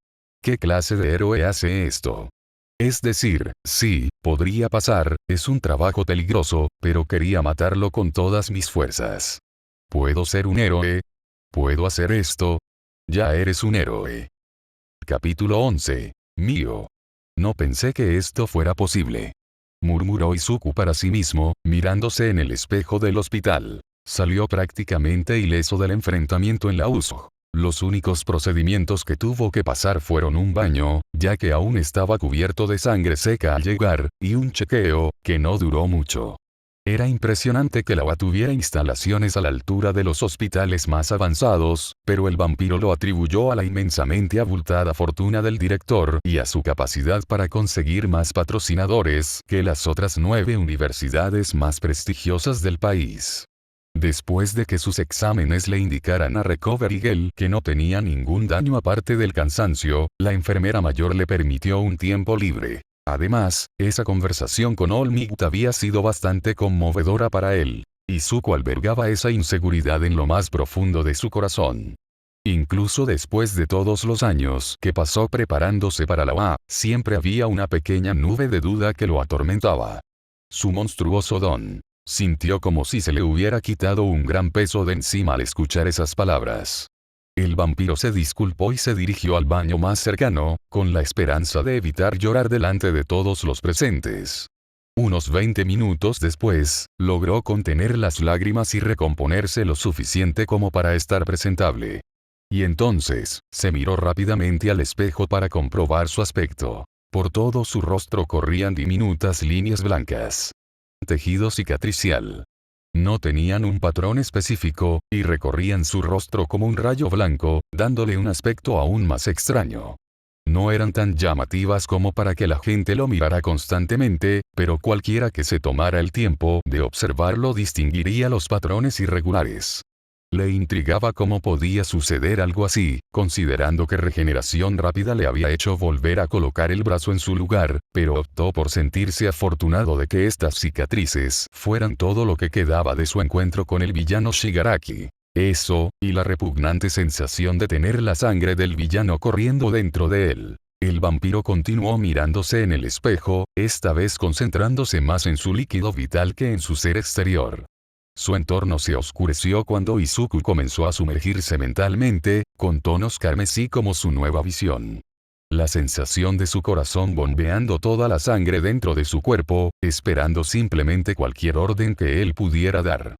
¿Qué clase de héroe hace esto? Es decir, sí, podría pasar, es un trabajo peligroso, pero quería matarlo con todas mis fuerzas. ¿Puedo ser un héroe? ¿Puedo hacer esto? Ya eres un héroe. Capítulo 11. Mío. No pensé que esto fuera posible. Murmuró Izuku para sí mismo, mirándose en el espejo del hospital. Salió prácticamente ileso del enfrentamiento en la USO. Los únicos procedimientos que tuvo que pasar fueron un baño, ya que aún estaba cubierto de sangre seca al llegar, y un chequeo, que no duró mucho. Era impresionante que la UA tuviera instalaciones a la altura de los hospitales más avanzados, pero el vampiro lo atribuyó a la inmensamente abultada fortuna del director y a su capacidad para conseguir más patrocinadores que las otras 9 universidades más prestigiosas del país. Después de que sus exámenes le indicaran a Recovery Girl que no tenía ningún daño aparte del cansancio, la enfermera mayor le permitió un tiempo libre. Además, esa conversación con All Might había sido bastante conmovedora para él. Izuku albergaba esa inseguridad en lo más profundo de su corazón. Incluso después de todos los años que pasó preparándose para la UA, siempre había una pequeña nube de duda que lo atormentaba. Su monstruoso don. Sintió como si se le hubiera quitado un gran peso de encima al escuchar esas palabras. El vampiro se disculpó y se dirigió al baño más cercano, con la esperanza de evitar llorar delante de todos los presentes. Unos 20 minutos después, logró contener las lágrimas y recomponerse lo suficiente como para estar presentable. Y entonces, se miró rápidamente al espejo para comprobar su aspecto. Por todo su rostro corrían diminutas líneas blancas. Tejido cicatricial. No tenían un patrón específico, y recorrían su rostro como un rayo blanco, dándole un aspecto aún más extraño. No eran tan llamativas como para que la gente lo mirara constantemente, pero cualquiera que se tomara el tiempo de observarlo distinguiría los patrones irregulares. Le intrigaba cómo podía suceder algo así, considerando que regeneración rápida le había hecho volver a colocar el brazo en su lugar, pero optó por sentirse afortunado de que estas cicatrices fueran todo lo que quedaba de su encuentro con el villano Shigaraki. Eso, y la repugnante sensación de tener la sangre del villano corriendo dentro de él. El vampiro continuó mirándose en el espejo, esta vez concentrándose más en su líquido vital que en su ser exterior. Su entorno se oscureció cuando Izuku comenzó a sumergirse mentalmente, con tonos carmesí como su nueva visión. La sensación de su corazón bombeando toda la sangre dentro de su cuerpo, esperando simplemente cualquier orden que él pudiera dar.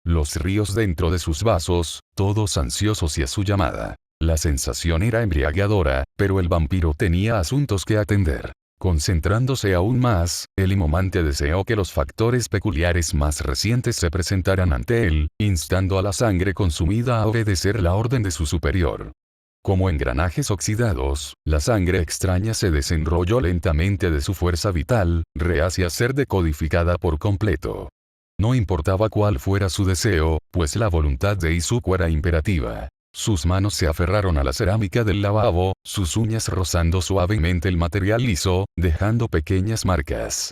Los ríos dentro de sus vasos, todos ansiosos y a su llamada. La sensación era embriagadora, pero el vampiro tenía asuntos que atender. Concentrándose aún más, el himomante deseó que los factores peculiares más recientes se presentaran ante él, instando a la sangre consumida a obedecer la orden de su superior. Como engranajes oxidados, la sangre extraña se desenrolló lentamente de su fuerza vital, reacia a ser decodificada por completo. No importaba cuál fuera su deseo, pues la voluntad de Izuku era imperativa. Sus manos se aferraron a la cerámica del lavabo, sus uñas rozando suavemente el material liso, dejando pequeñas marcas.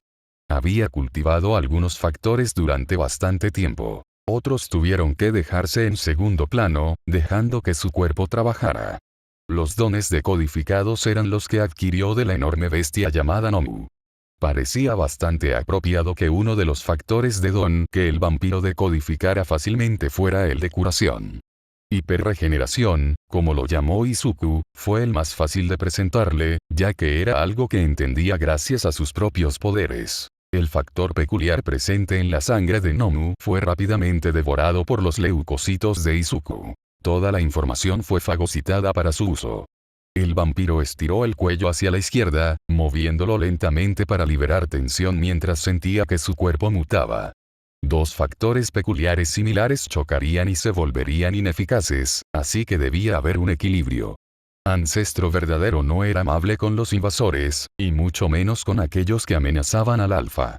Había cultivado algunos factores durante bastante tiempo. Otros tuvieron que dejarse en segundo plano, dejando que su cuerpo trabajara. Los dones decodificados eran los que adquirió de la enorme bestia llamada Nomu. Parecía bastante apropiado que uno de los factores de don que el vampiro decodificara fácilmente fuera el de curación. Hiperregeneración, como lo llamó Izuku, fue el más fácil de presentarle, ya que era algo que entendía gracias a sus propios poderes. El factor peculiar presente en la sangre de Nomu fue rápidamente devorado por los leucocitos de Izuku. Toda la información fue fagocitada para su uso. El vampiro estiró el cuello hacia la izquierda, moviéndolo lentamente para liberar tensión mientras sentía que su cuerpo mutaba. Dos factores peculiares similares chocarían y se volverían ineficaces, así que debía haber un equilibrio. Ancestro verdadero no era amable con los invasores, y mucho menos con aquellos que amenazaban al alfa.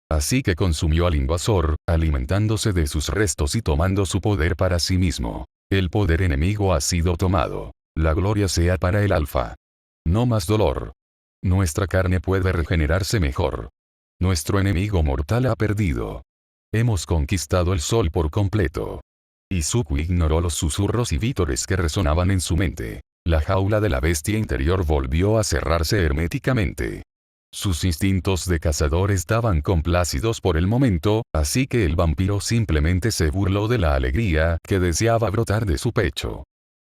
Así que consumió al invasor, alimentándose de sus restos y tomando su poder para sí mismo. El poder enemigo ha sido tomado. La gloria sea para el alfa. No más dolor. Nuestra carne puede regenerarse mejor. Nuestro enemigo mortal ha perdido. Hemos conquistado el sol por completo. Izuku ignoró los susurros y vítores que resonaban en su mente. La jaula de la bestia interior volvió a cerrarse herméticamente. Sus instintos de cazador estaban complácidos por el momento, así que el vampiro simplemente se burló de la alegría que deseaba brotar de su pecho.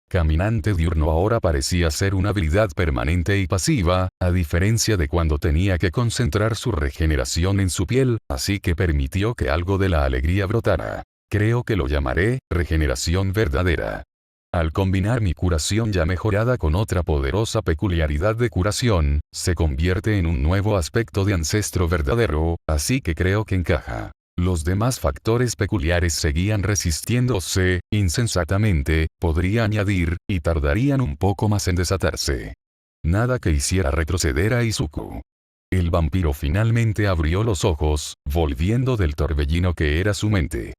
Caminante diurno ahora parecía ser una habilidad permanente y pasiva, a diferencia de cuando tenía que concentrar su regeneración en su piel, así que permitió que algo de la alegría brotara. Creo que lo llamaré regeneración verdadera. Al combinar mi curación ya mejorada con otra poderosa peculiaridad de curación, se convierte en un nuevo aspecto de ancestro verdadero, así que creo que encaja. Los demás factores peculiares seguían resistiéndose, insensatamente, podría añadir, y tardarían un poco más en desatarse. Nada que hiciera retroceder a Izuku. El vampiro finalmente abrió los ojos, volviendo del torbellino que era su mente.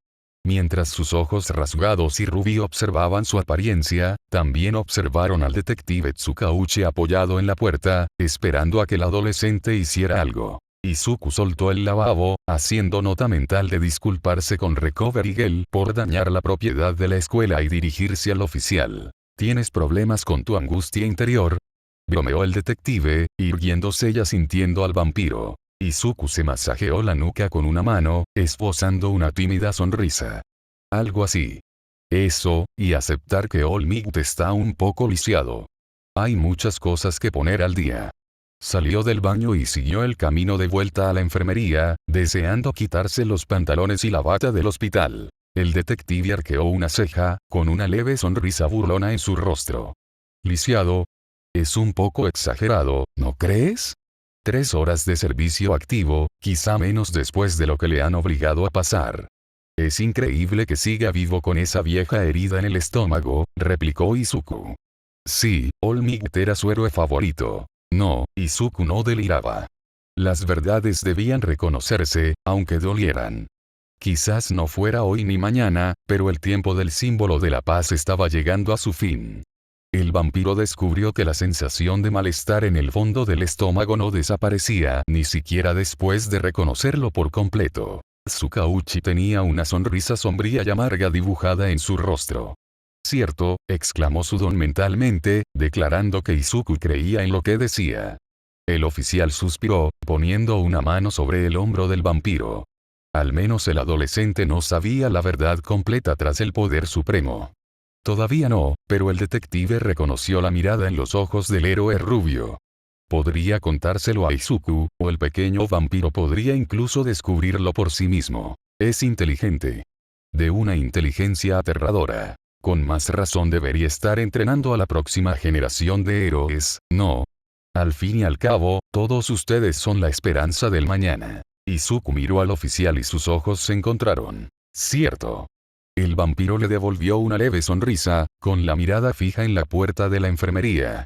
Mientras sus ojos rasgados y rubí observaban su apariencia, también observaron al detective Tsukauchi apoyado en la puerta, esperando a que el adolescente hiciera algo. Izuku soltó el lavabo, haciendo nota mental de disculparse con Recovery Girl por dañar la propiedad de la escuela y dirigirse al oficial. ¿Tienes problemas con tu angustia interior?, bromeó el detective, irguiéndose y asintiendo al vampiro. Izuku se masajeó la nuca con una mano, esbozando una tímida sonrisa. Algo así. Eso, y aceptar que All Might está un poco lisiado. Hay muchas cosas que poner al día. Salió del baño y siguió el camino de vuelta a la enfermería, deseando quitarse los pantalones y la bata del hospital. El detective arqueó una ceja, con una leve sonrisa burlona en su rostro. ¿Lisiado? Es un poco exagerado, ¿no crees? 3 horas de servicio activo, quizá menos después de lo que le han obligado a pasar. Es increíble que siga vivo con esa vieja herida en el estómago, replicó Izuku. Sí, All Might era su héroe favorito. No, Izuku no deliraba. Las verdades debían reconocerse, aunque dolieran. Quizás no fuera hoy ni mañana, pero el tiempo del símbolo de la paz estaba llegando a su fin. El vampiro descubrió que la sensación de malestar en el fondo del estómago no desaparecía ni siquiera después de reconocerlo por completo. Tsukauchi tenía una sonrisa sombría y amarga dibujada en su rostro. «Cierto», exclamó Sudon mentalmente, declarando que Izuku creía en lo que decía. El oficial suspiró, poniendo una mano sobre el hombro del vampiro. Al menos el adolescente no sabía la verdad completa tras el poder supremo. Todavía no, pero el detective reconoció la mirada en los ojos del héroe rubio. Podría contárselo a Izuku, o el pequeño vampiro podría incluso descubrirlo por sí mismo. Es inteligente. De una inteligencia aterradora. Con más razón debería estar entrenando a la próxima generación de héroes, ¿no? Al fin y al cabo, todos ustedes son la esperanza del mañana. Izuku miró al oficial y sus ojos se encontraron. Cierto. El vampiro le devolvió una leve sonrisa, con la mirada fija en la puerta de la enfermería.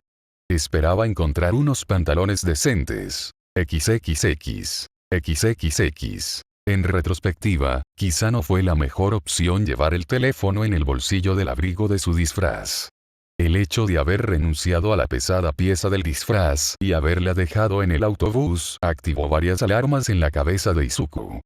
Esperaba encontrar unos pantalones decentes. XXX. XXX. En retrospectiva, quizá no fue la mejor opción llevar el teléfono en el bolsillo del abrigo de su disfraz. El hecho de haber renunciado a la pesada pieza del disfraz y haberla dejado en el autobús activó varias alarmas en la cabeza de Izuku.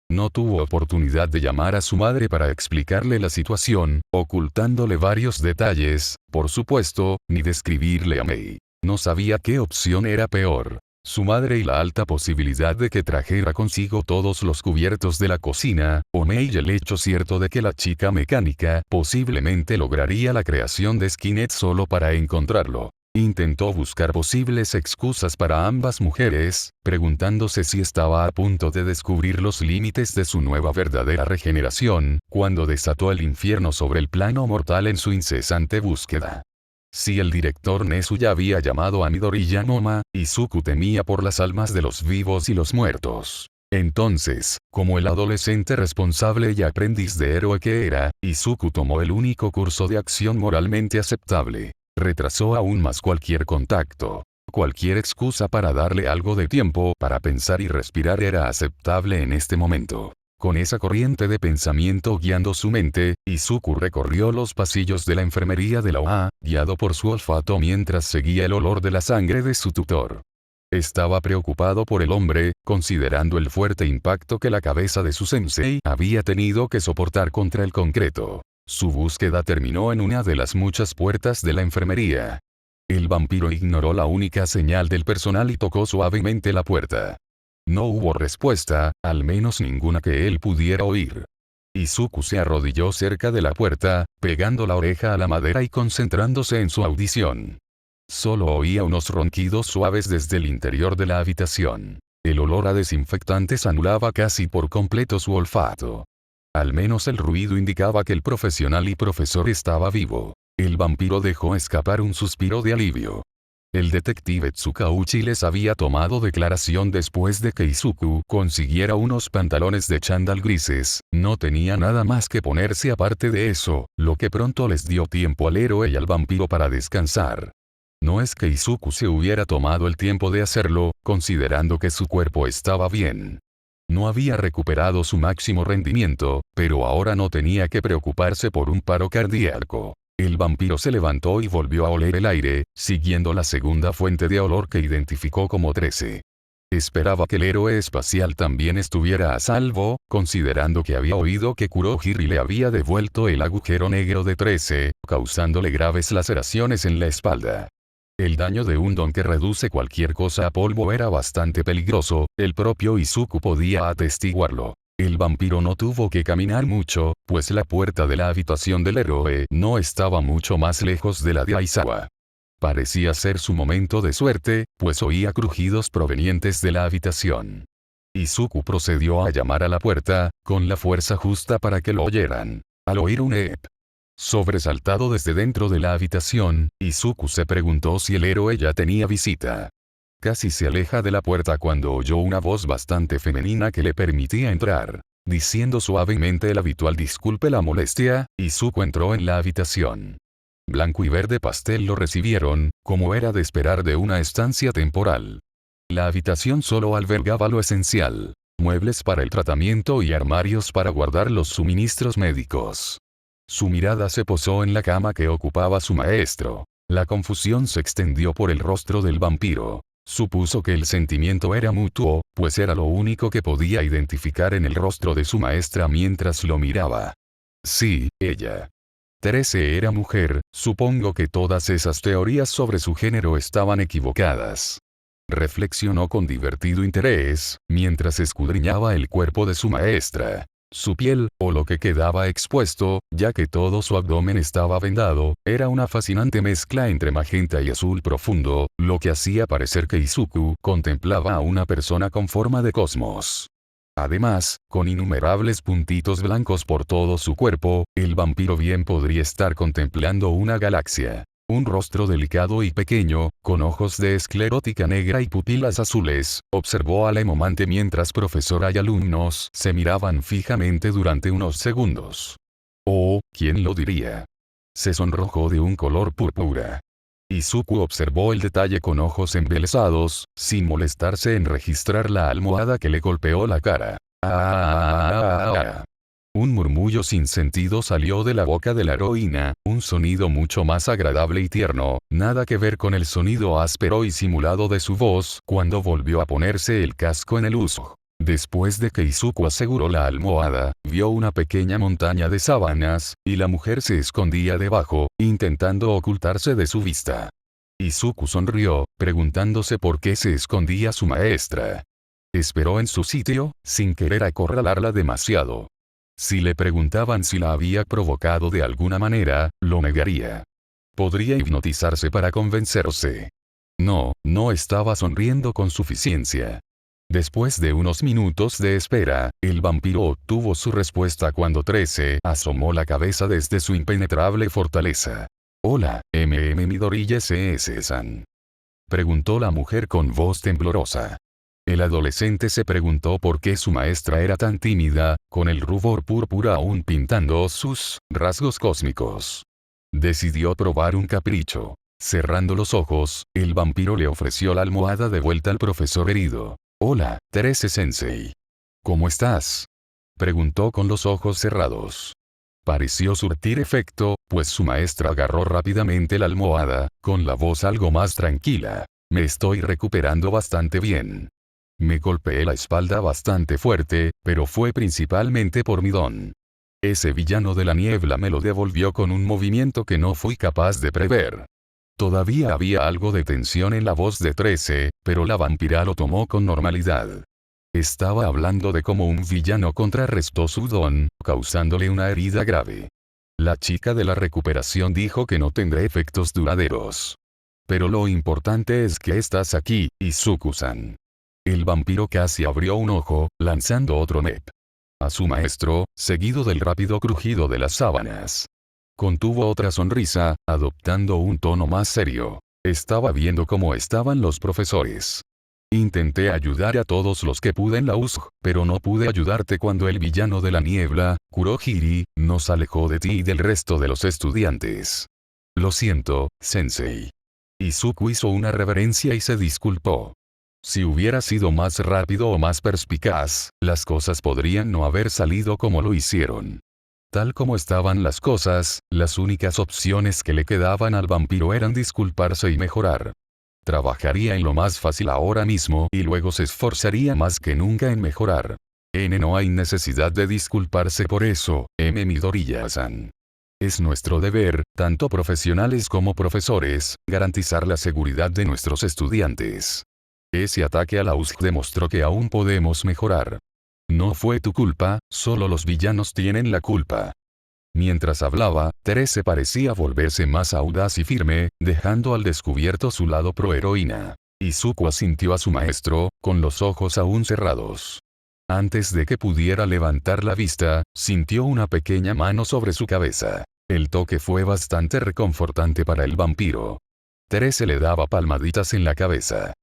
No tuvo oportunidad de llamar a su madre para explicarle la situación, ocultándole varios detalles, por supuesto, ni de escribirle a Mei. No sabía qué opción era peor. Su madre y la alta posibilidad de que trajera consigo todos los cubiertos de la cocina, o Mei y el hecho cierto de que la chica mecánica posiblemente lograría la creación de Skynet solo para encontrarlo. Intentó buscar posibles excusas para ambas mujeres, preguntándose si estaba a punto de descubrir los límites de su nueva verdadera regeneración, cuando desató el infierno sobre el plano mortal en su incesante búsqueda. Si el director Nezu ya había llamado a Midori Yanoma, Izuku temía por las almas de los vivos y los muertos. Entonces, como el adolescente responsable y aprendiz de héroe que era, Izuku tomó el único curso de acción moralmente aceptable. Retrasó aún más cualquier contacto. Cualquier excusa para darle algo de tiempo para pensar y respirar era aceptable en este momento. Con esa corriente de pensamiento guiando su mente, Izuku recorrió los pasillos de la enfermería de la OA, guiado por su olfato mientras seguía el olor de la sangre de su tutor. Estaba preocupado por el hombre, considerando el fuerte impacto que la cabeza de su sensei había tenido que soportar contra el concreto. Su búsqueda terminó en una de las muchas puertas de la enfermería. El vampiro ignoró la única señal del personal y tocó suavemente la puerta. No hubo respuesta, al menos ninguna que él pudiera oír. Izuku se arrodilló cerca de la puerta, pegando la oreja a la madera y concentrándose en su audición. Solo oía unos ronquidos suaves desde el interior de la habitación. El olor a desinfectantes anulaba casi por completo su olfato. Al menos el ruido indicaba que el profesional y profesor estaba vivo. El vampiro dejó escapar un suspiro de alivio. El detective Tsukauchi les había tomado declaración después de que Izuku consiguiera unos pantalones de chándal grises, no tenía nada más que ponerse aparte de eso, lo que pronto les dio tiempo al héroe y al vampiro para descansar. No es que Izuku se hubiera tomado el tiempo de hacerlo, considerando que su cuerpo estaba bien. No había recuperado su máximo rendimiento, pero ahora no tenía que preocuparse por un paro cardíaco. El vampiro se levantó y volvió a oler el aire, siguiendo la segunda fuente de olor que identificó como 13. Esperaba que el héroe espacial también estuviera a salvo, considerando que había oído que Kurohiri le había devuelto el agujero negro de 13, causándole graves laceraciones en la espalda. El daño de un don que reduce cualquier cosa a polvo era bastante peligroso, el propio Izuku podía atestiguarlo. El vampiro no tuvo que caminar mucho, pues la puerta de la habitación del héroe no estaba mucho más lejos de la de Aizawa. Parecía ser su momento de suerte, pues oía crujidos provenientes de la habitación. Izuku procedió a llamar a la puerta, con la fuerza justa para que lo oyeran. Al oír un ep. Sobresaltado desde dentro de la habitación, Izuku se preguntó si el héroe ya tenía visita. Casi se aleja de la puerta cuando oyó una voz bastante femenina que le permitía entrar. Diciendo suavemente el habitual disculpe la molestia, Izuku entró en la habitación. Blanco y verde pastel lo recibieron, como era de esperar de una estancia temporal. La habitación solo albergaba lo esencial: muebles para el tratamiento y armarios para guardar los suministros médicos. Su mirada se posó en la cama que ocupaba su maestro. La confusión se extendió por el rostro del vampiro. Supuso que el sentimiento era mutuo, pues era lo único que podía identificar en el rostro de su maestra mientras lo miraba. Sí, ella. 13 era mujer, supongo que todas esas teorías sobre su género estaban equivocadas. Reflexionó con divertido interés, mientras escudriñaba el cuerpo de su maestra. Su piel, o lo que quedaba expuesto, ya que todo su abdomen estaba vendado, era una fascinante mezcla entre magenta y azul profundo, lo que hacía parecer que Izuku contemplaba a una persona con forma de cosmos. Además, con innumerables puntitos blancos por todo su cuerpo, el vampiro bien podría estar contemplando una galaxia. Un rostro delicado y pequeño, con ojos de esclerótica negra y pupilas azules, observó al emomante mientras profesora y alumnos se miraban fijamente durante unos segundos. Oh, ¿quién lo diría? Se sonrojó de un color púrpura. Izuku observó el detalle con ojos embelesados, sin molestarse en registrar la almohada que le golpeó la cara. Un murmullo sin sentido salió de la boca de la heroína, un sonido mucho más agradable y tierno, nada que ver con el sonido áspero y simulado de su voz cuando volvió a ponerse el casco en el uso. Después de que Izuku aseguró la almohada, vio una pequeña montaña de sábanas, y la mujer se escondía debajo, intentando ocultarse de su vista. Izuku sonrió, preguntándose por qué se escondía su maestra. Esperó en su sitio, sin querer acorralarla demasiado. Si le preguntaban si la había provocado de alguna manera, lo negaría. Podría hipnotizarse para convencerse. No, no estaba sonriendo con suficiencia. Después de unos minutos de espera, el vampiro obtuvo su respuesta cuando 13 asomó la cabeza desde su impenetrable fortaleza. Hola, Midoriya SS-san. Preguntó la mujer con voz temblorosa. El adolescente se preguntó por qué su maestra era tan tímida, con el rubor púrpura aún pintando sus rasgos cósmicos. Decidió probar un capricho. Cerrando los ojos, el vampiro le ofreció la almohada de vuelta al profesor herido. Hola, Terese-sensei. ¿Cómo estás? Preguntó con los ojos cerrados. Pareció surtir efecto, pues su maestra agarró rápidamente la almohada, con la voz algo más tranquila. Me estoy recuperando bastante bien. Me golpeé la espalda bastante fuerte, pero fue principalmente por mi don. Ese villano de la niebla me lo devolvió con un movimiento que no fui capaz de prever. Todavía había algo de tensión en la voz de 13, pero la vampira lo tomó con normalidad. Estaba hablando de cómo un villano contrarrestó su don, causándole una herida grave. La chica de la recuperación dijo que no tendrá efectos duraderos. Pero lo importante es que estás aquí, Izuku-san. El vampiro casi abrió un ojo, lanzando otro nep a su maestro, seguido del rápido crujido de las sábanas. Contuvo otra sonrisa, adoptando un tono más serio. Estaba viendo cómo estaban los profesores. Intenté ayudar a todos los que pude en la USG, pero no pude ayudarte cuando el villano de la niebla, Kurohiri, nos alejó de ti y del resto de los estudiantes. Lo siento, sensei. Izuku hizo una reverencia y se disculpó. Si hubiera sido más rápido o más perspicaz, las cosas podrían no haber salido como lo hicieron. Tal como estaban las cosas, las únicas opciones que le quedaban al vampiro eran disculparse y mejorar. Trabajaría en lo más fácil ahora mismo y luego se esforzaría más que nunca en mejorar. No hay necesidad de disculparse por eso, Midoriya-san. Es nuestro deber, tanto profesionales como profesores, garantizar la seguridad de nuestros estudiantes. Ese ataque a la USG demostró que aún podemos mejorar. No fue tu culpa, solo los villanos tienen la culpa. Mientras hablaba, Terese parecía volverse más audaz y firme, dejando al descubierto su lado proheroína. Izuku asintió a su maestro, con los ojos aún cerrados. Antes de que pudiera levantar la vista, sintió una pequeña mano sobre su cabeza. El toque fue bastante reconfortante para el vampiro. Terese le daba palmaditas en la cabeza.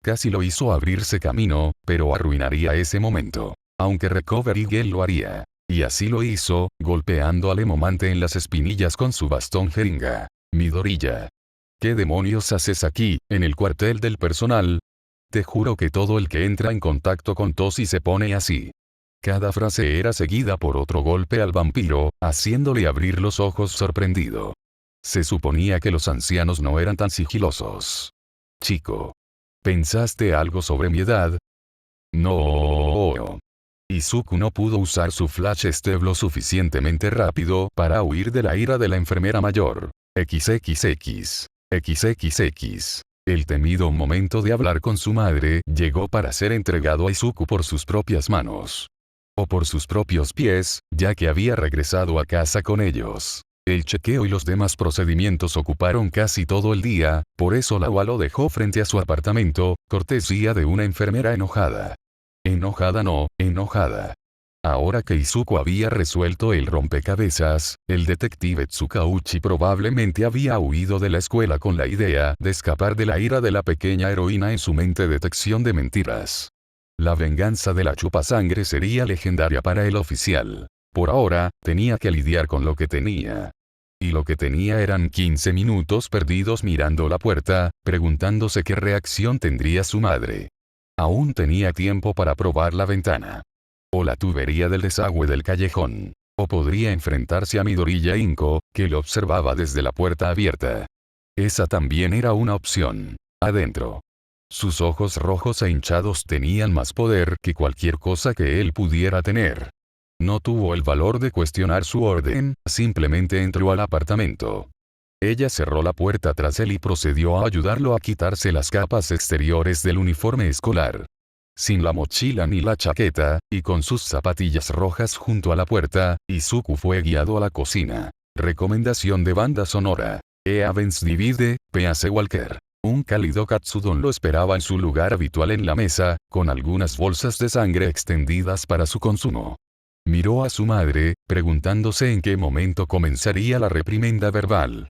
Casi lo hizo abrirse camino, pero arruinaría ese momento. Aunque Recovery Gel lo haría. Y así lo hizo, golpeando al Emomante en las espinillas con su bastón jeringa. Midoriya. ¿Qué demonios haces aquí, en el cuartel del personal? Te juro que todo el que entra en contacto con Toshi se pone así. Cada frase era seguida por otro golpe al vampiro, haciéndole abrir los ojos sorprendido. Se suponía que los ancianos no eran tan sigilosos. Chico. ¿Pensaste algo sobre mi edad? No. Izuku no pudo usar su Flash Step lo suficientemente rápido para huir de la ira de la enfermera mayor. XXX. XXX. El temido momento de hablar con su madre llegó para ser entregado a Izuku por sus propias manos. O por sus propios pies, ya que había regresado a casa con ellos. El chequeo y los demás procedimientos ocuparon casi todo el día, por eso Lawa lo dejó frente a su apartamento, cortesía de una enfermera enojada. Enojada. Ahora que Izuku había resuelto el rompecabezas, el detective Tsukauchi probablemente había huido de la escuela con la idea de escapar de la ira de la pequeña heroína en su mente detección de mentiras. La venganza de la chupasangre sería legendaria para el oficial. Por ahora, tenía que lidiar con lo que tenía. Y lo que tenía eran 15 minutos perdidos mirando la puerta, preguntándose qué reacción tendría su madre. Aún tenía tiempo para probar la ventana. O la tubería del desagüe del callejón. O podría enfrentarse a Midoriya Inko, que lo observaba desde la puerta abierta. Esa también era una opción. Adentro. Sus ojos rojos e hinchados tenían más poder que cualquier cosa que él pudiera tener. No tuvo el valor de cuestionar su orden, simplemente entró al apartamento. Ella cerró la puerta tras él y procedió a ayudarlo a quitarse las capas exteriores del uniforme escolar. Sin la mochila ni la chaqueta, y con sus zapatillas rojas junto a la puerta, Izuku fue guiado a la cocina. Recomendación de banda sonora. Evans Divide, P.A.C. Walker. Un cálido katsudon lo esperaba en su lugar habitual en la mesa, con algunas bolsas de sangre extendidas para su consumo. Miró a su madre, preguntándose en qué momento comenzaría la reprimenda verbal.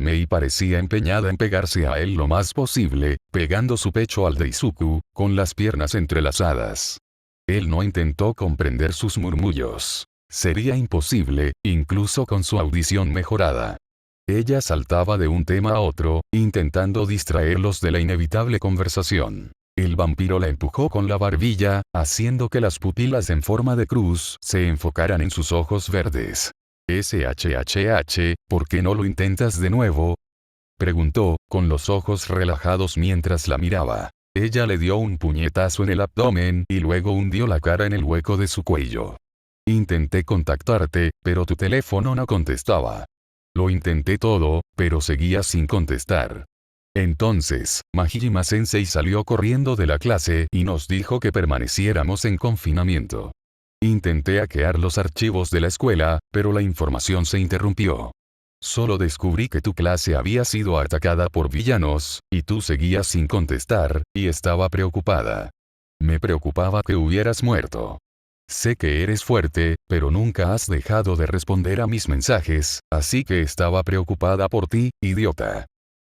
Mei parecía empeñada en pegarse a él lo más posible, pegando su pecho al de Izuku, con las piernas entrelazadas. Él no intentó comprender sus murmullos. Sería imposible, incluso con su audición mejorada. Ella saltaba de un tema a otro, intentando distraerlos de la inevitable conversación. El vampiro la empujó con la barbilla, haciendo que las pupilas en forma de cruz se enfocaran en sus ojos verdes. SHHH, ¿por qué no lo intentas de nuevo? Preguntó, con los ojos relajados mientras la miraba. Ella le dio un puñetazo en el abdomen y luego hundió la cara en el hueco de su cuello. Intenté contactarte, pero tu teléfono no contestaba. Lo intenté todo, pero seguía sin contestar. Entonces, Majima Sensei salió corriendo de la clase y nos dijo que permaneciéramos en confinamiento. Intenté hackear los archivos de la escuela, pero la información se interrumpió. Solo descubrí que tu clase había sido atacada por villanos, y tú seguías sin contestar, y estaba preocupada. Me preocupaba que hubieras muerto. Sé que eres fuerte, pero nunca has dejado de responder a mis mensajes, así que estaba preocupada por ti, idiota.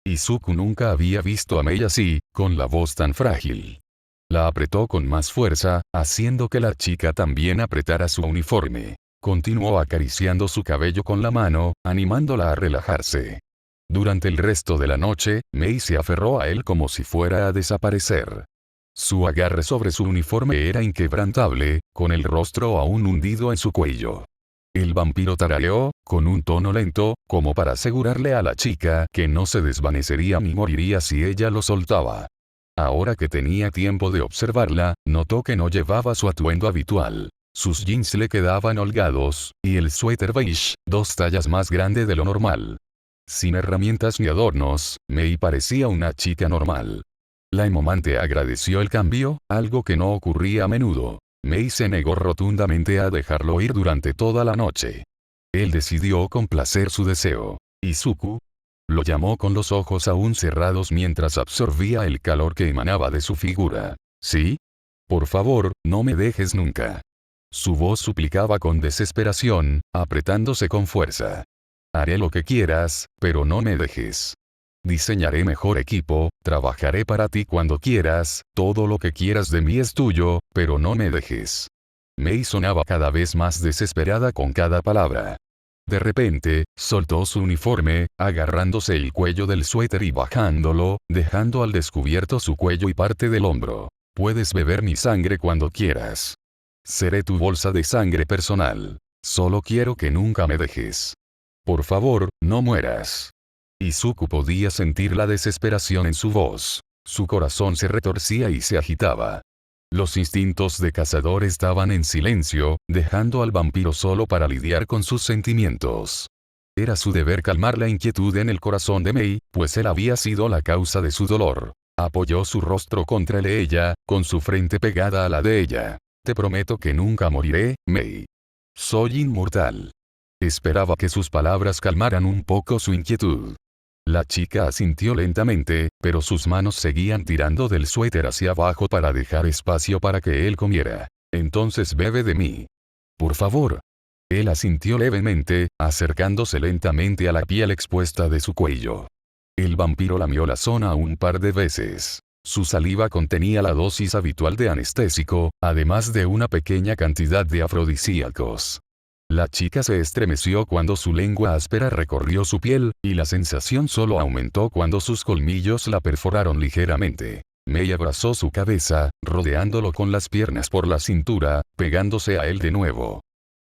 Izuku nunca había visto a Mei así, con la voz tan frágil. La apretó con más fuerza, haciendo que la chica también apretara su uniforme. Continuó acariciando su cabello con la mano, animándola a relajarse. Durante el resto de la noche, Mei se aferró a él como si fuera a desaparecer. Su agarre sobre su uniforme era inquebrantable, con el rostro aún hundido en su cuello. El vampiro tarareó, con un tono lento, como para asegurarle a la chica que no se desvanecería ni moriría si ella lo soltaba. Ahora que tenía tiempo de observarla, notó que no llevaba su atuendo habitual. Sus jeans le quedaban holgados, y el suéter beige, 2 tallas más grande de lo normal. Sin herramientas ni adornos, Mei parecía una chica normal. La emomante agradeció el cambio, algo que no ocurría a menudo. Mei se negó rotundamente a dejarlo ir durante toda la noche. Él decidió complacer su deseo. Izuku. Lo llamó con los ojos aún cerrados mientras absorbía el calor que emanaba de su figura. ¿Sí? Por favor, no me dejes nunca. Su voz suplicaba con desesperación, apretándose con fuerza. Haré lo que quieras, pero no me dejes. Diseñaré mejor equipo, trabajaré para ti cuando quieras, todo lo que quieras de mí es tuyo, pero no me dejes. Mei sonaba cada vez más desesperada con cada palabra. De repente, soltó su uniforme, agarrándose el cuello del suéter y bajándolo, dejando al descubierto su cuello y parte del hombro. Puedes beber mi sangre cuando quieras. Seré tu bolsa de sangre personal. Solo quiero que nunca me dejes. Por favor, no mueras. Izuku podía sentir la desesperación en su voz. Su corazón se retorcía y se agitaba. Los instintos de cazador estaban en silencio, dejando al vampiro solo para lidiar con sus sentimientos. Era su deber calmar la inquietud en el corazón de Mei, pues él había sido la causa de su dolor. Apoyó su rostro contra el de ella, con su frente pegada a la de ella. Te prometo que nunca moriré, Mei. Soy inmortal. Esperaba que sus palabras calmaran un poco su inquietud. La chica asintió lentamente, pero sus manos seguían tirando del suéter hacia abajo para dejar espacio para que él comiera. Entonces bebe de mí. Por favor. Él asintió levemente, acercándose lentamente a la piel expuesta de su cuello. El vampiro lamió la zona un par de veces. Su saliva contenía la dosis habitual de anestésico, además de una pequeña cantidad de afrodisíacos. La chica se estremeció cuando su lengua áspera recorrió su piel, y la sensación solo aumentó cuando sus colmillos la perforaron ligeramente. Mei abrazó su cabeza, rodeándolo con las piernas por la cintura, pegándose a él de nuevo.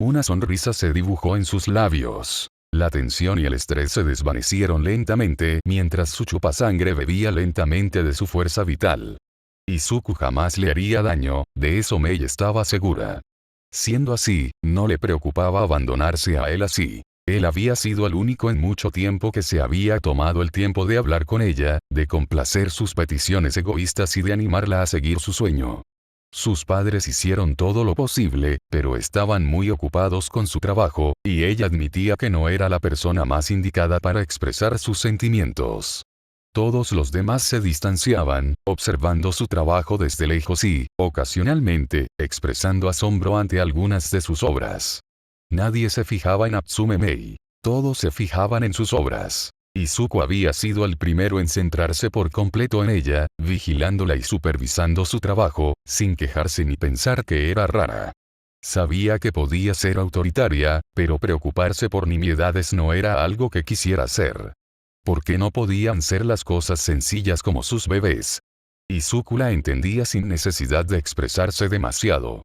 Una sonrisa se dibujó en sus labios. La tensión y el estrés se desvanecieron lentamente mientras su chupasangre bebía lentamente de su fuerza vital. Izuku jamás le haría daño, de eso Mei estaba segura. Siendo así, no le preocupaba abandonarse a él así. Él había sido el único en mucho tiempo que se había tomado el tiempo de hablar con ella, de complacer sus peticiones egoístas y de animarla a seguir su sueño. Sus padres hicieron todo lo posible, pero estaban muy ocupados con su trabajo, y ella admitía que no era la persona más indicada para expresar sus sentimientos. Todos los demás se distanciaban, observando su trabajo desde lejos y, ocasionalmente, expresando asombro ante algunas de sus obras. Nadie se fijaba en Natsume Mei. Todos se fijaban en sus obras. Izuku había sido el primero en centrarse por completo en ella, vigilándola y supervisando su trabajo, sin quejarse ni pensar que era rara. Sabía que podía ser autoritaria, pero preocuparse por nimiedades no era algo que quisiera hacer. ¿Por qué no podían ser las cosas sencillas como sus bebés? Izuku la entendía sin necesidad de expresarse demasiado.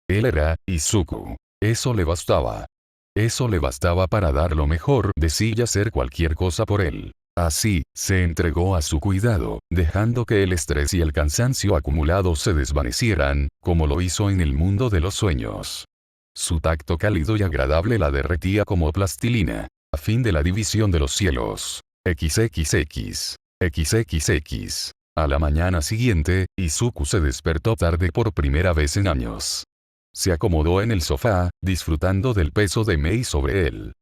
Él era Izuku. Eso le bastaba. Eso le bastaba para dar lo mejor de sí y hacer cualquier cosa por él. Así, se entregó a su cuidado, dejando que el estrés y el cansancio acumulados se desvanecieran, como lo hizo en el mundo de los sueños. Su tacto cálido y agradable la derretía como plastilina. A fin de la división de los cielos. XXX. XXX. A la mañana siguiente, Izuku se despertó tarde por primera vez en años. Se acomodó en el sofá, disfrutando del peso de Mei sobre él.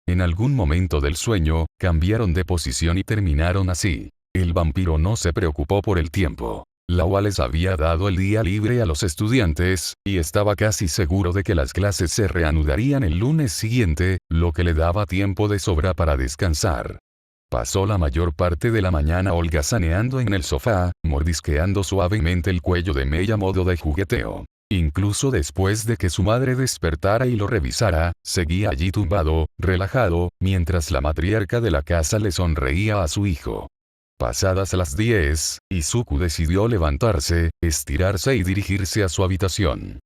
En algún momento del sueño, cambiaron de posición y terminaron así. El vampiro no se preocupó por el tiempo. Lawa les había dado el día libre a los estudiantes, y estaba casi seguro de que las clases se reanudarían el lunes siguiente, lo que le daba tiempo de sobra para descansar. Pasó la mayor parte de la mañana holgazaneando en el sofá, mordisqueando suavemente el cuello de Mei a modo de jugueteo. Incluso después de que su madre despertara y lo revisara, seguía allí tumbado, relajado, mientras la matriarca de la casa le sonreía a su hijo. Pasadas las 10, Izuku decidió levantarse, estirarse y dirigirse a su habitación.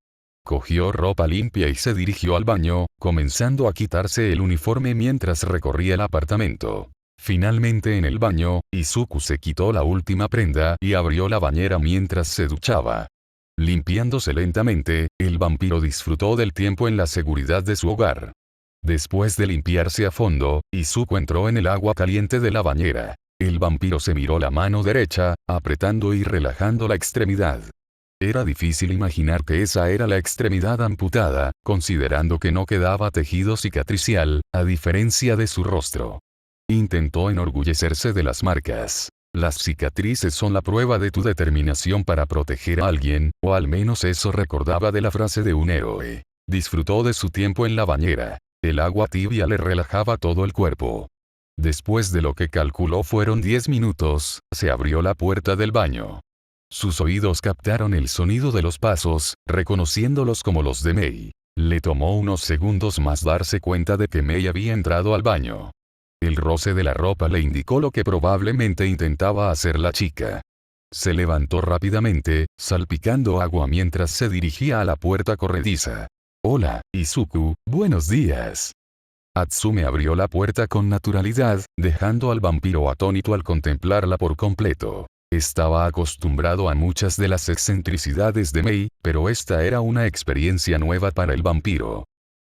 Cogió ropa limpia y se dirigió al baño, comenzando a quitarse el uniforme mientras recorría el apartamento. Finalmente en el baño, Izuku se quitó la última prenda y abrió la bañera mientras se duchaba. Limpiándose lentamente, el vampiro disfrutó del tiempo en la seguridad de su hogar. Después de limpiarse a fondo, Izuku entró en el agua caliente de la bañera. El vampiro se miró la mano derecha, apretando y relajando la extremidad. Era difícil imaginar que esa era la extremidad amputada, considerando que no quedaba tejido cicatricial, a diferencia de su rostro. Intentó enorgullecerse de las marcas. Las cicatrices son la prueba de tu determinación para proteger a alguien, o al menos eso recordaba de la frase de un héroe. Disfrutó de su tiempo en la bañera. El agua tibia le relajaba todo el cuerpo. Después de lo que calculó fueron 10 minutos, se abrió la puerta del baño. Sus oídos captaron el sonido de los pasos, reconociéndolos como los de Mei. Le tomó unos segundos más darse cuenta de que Mei había entrado al baño. El roce de la ropa le indicó lo que probablemente intentaba hacer la chica. Se levantó rápidamente, salpicando agua mientras se dirigía a la puerta corrediza. Hola, Izuku, buenos días. Atsume abrió la puerta con naturalidad, dejando al vampiro atónito al contemplarla por completo. Estaba acostumbrado a muchas de las excentricidades de Mei, pero esta era una experiencia nueva para el vampiro.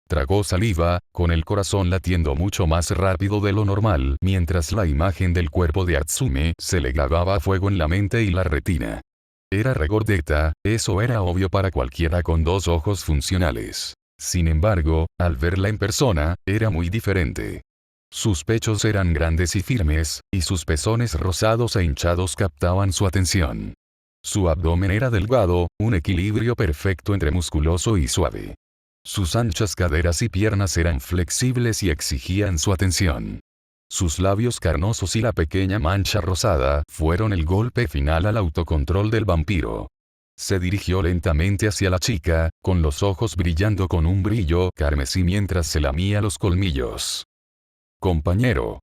Tragó saliva, con el corazón latiendo mucho más rápido de lo normal, mientras la imagen del cuerpo de Atsume se le grababa a fuego en la mente y la retina. Era regordeta, eso era obvio para cualquiera con dos ojos funcionales. Sin embargo, al verla en persona, era muy diferente. Sus pechos eran grandes y firmes, y sus pezones rosados e hinchados captaban su atención. Su abdomen era delgado, un equilibrio perfecto entre musculoso y suave. Sus anchas caderas y piernas eran flexibles y exigían su atención. Sus labios carnosos y la pequeña mancha rosada fueron el golpe final al autocontrol del vampiro. Se dirigió lentamente hacia la chica, con los ojos brillando con un brillo carmesí mientras se lamía los colmillos. Compañero.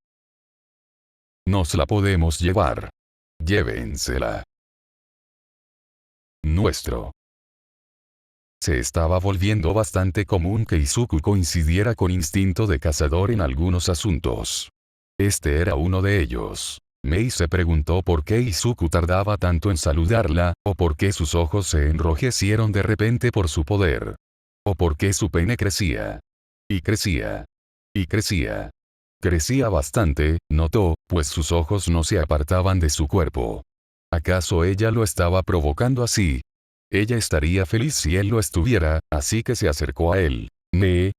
Nos la podemos llevar. Llévensela. Nuestro. Se estaba volviendo bastante común que Izuku coincidiera con instinto de cazador en algunos asuntos. Este era uno de ellos. Mei se preguntó por qué Izuku tardaba tanto en saludarla, o por qué sus ojos se enrojecieron de repente por su poder. O por qué su pene crecía. Y crecía. Y crecía. Crecía bastante, notó, pues sus ojos no se apartaban de su cuerpo. ¿Acaso ella lo estaba provocando así? Ella estaría feliz si él lo estuviera, así que se acercó a él.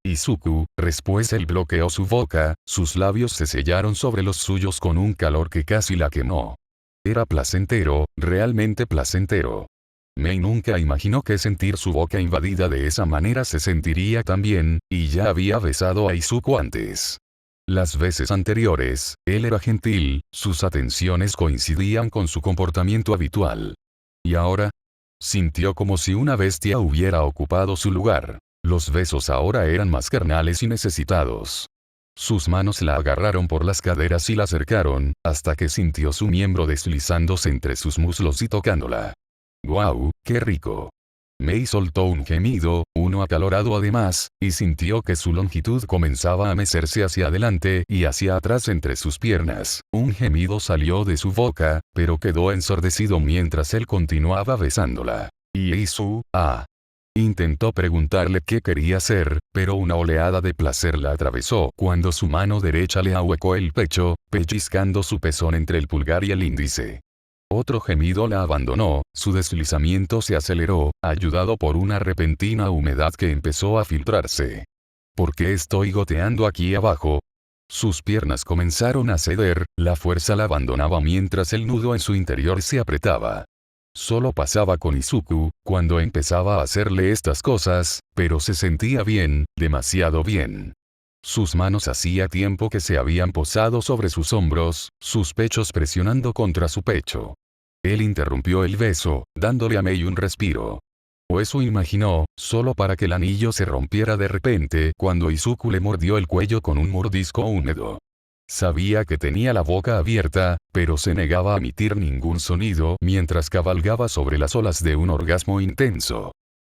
Izuku, después él bloqueó su boca, sus labios se sellaron sobre los suyos con un calor que casi la quemó. Era placentero, realmente placentero. Mei nunca imaginó que sentir su boca invadida de esa manera se sentiría tan bien, y ya había besado a Izuku antes. Las veces anteriores, él era gentil, sus atenciones coincidían con su comportamiento habitual. ¿Y ahora? Sintió como si una bestia hubiera ocupado su lugar. Los besos ahora eran más carnales y necesitados. Sus manos la agarraron por las caderas y la acercaron, hasta que sintió su miembro deslizándose entre sus muslos y tocándola. ¡Guau, qué rico! Mei soltó un gemido, uno acalorado además, y sintió que su longitud comenzaba a mecerse hacia adelante y hacia atrás entre sus piernas. Un gemido salió de su boca, pero quedó ensordecido mientras él continuaba besándola. Intentó preguntarle qué quería hacer, pero una oleada de placer la atravesó cuando su mano derecha le ahuecó el pecho, pellizcando su pezón entre el pulgar y el índice. Otro gemido la abandonó, su deslizamiento se aceleró, ayudado por una repentina humedad que empezó a filtrarse. ¿Por qué estoy goteando aquí abajo? Sus piernas comenzaron a ceder, la fuerza la abandonaba mientras el nudo en su interior se apretaba. Solo pasaba con Izuku, cuando empezaba a hacerle estas cosas, pero se sentía bien, demasiado bien. Sus manos hacía tiempo que se habían posado sobre sus hombros, sus pechos presionando contra su pecho. Él interrumpió el beso, dándole a Mei un respiro. O eso imaginó, solo para que el anillo se rompiera de repente cuando Izuku le mordió el cuello con un mordisco húmedo. Sabía que tenía la boca abierta, pero se negaba a emitir ningún sonido mientras cabalgaba sobre las olas de un orgasmo intenso.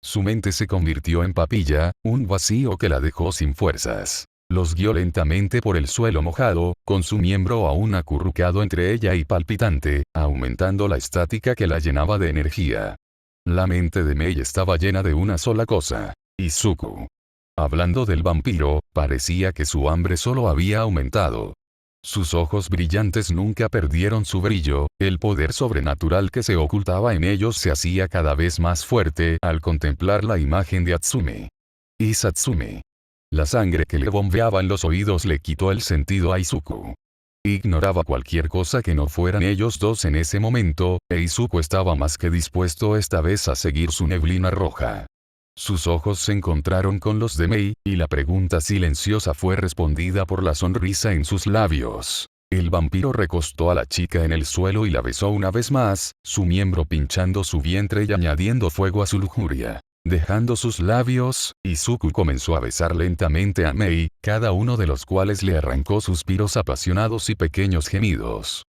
Su mente se convirtió en papilla, un vacío que la dejó sin fuerzas. Los guió lentamente por el suelo mojado, con su miembro aún acurrucado entre ella y palpitante, aumentando la estática que la llenaba de energía. La mente de Mei estaba llena de una sola cosa: Izuku. Hablando del vampiro, parecía que su hambre solo había aumentado. Sus ojos brillantes nunca perdieron su brillo, el poder sobrenatural que se ocultaba en ellos se hacía cada vez más fuerte al contemplar la imagen de Atsume. Y Satsume. La sangre que le bombeaba en los oídos le quitó el sentido a Izuku. Ignoraba cualquier cosa que no fueran ellos dos en ese momento, e Izuku estaba más que dispuesto esta vez a seguir su neblina roja. Sus ojos se encontraron con los de Mei, y la pregunta silenciosa fue respondida por la sonrisa en sus labios. El vampiro recostó a la chica en el suelo y la besó una vez más, su miembro pinchando su vientre y añadiendo fuego a su lujuria. Dejando sus labios, Izuku comenzó a besar lentamente a Mei, cada uno de los cuales le arrancó suspiros apasionados y pequeños gemidos.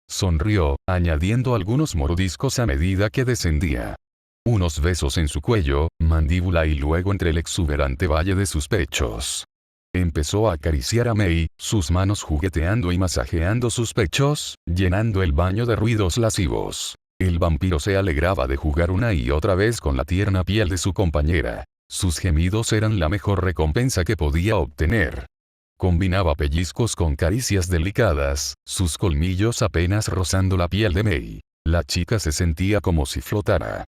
Sonrió, añadiendo algunos mordiscos a medida que descendía. Unos besos en su cuello, mandíbula y luego entre el exuberante valle de sus pechos. Empezó a acariciar a Mei, sus manos jugueteando y masajeando sus pechos, llenando el baño de ruidos lascivos. El vampiro se alegraba de jugar una y otra vez con la tierna piel de su compañera. Sus gemidos eran la mejor recompensa que podía obtener. Combinaba pellizcos con caricias delicadas, sus colmillos apenas rozando la piel de Mei. La chica se sentía como si flotara.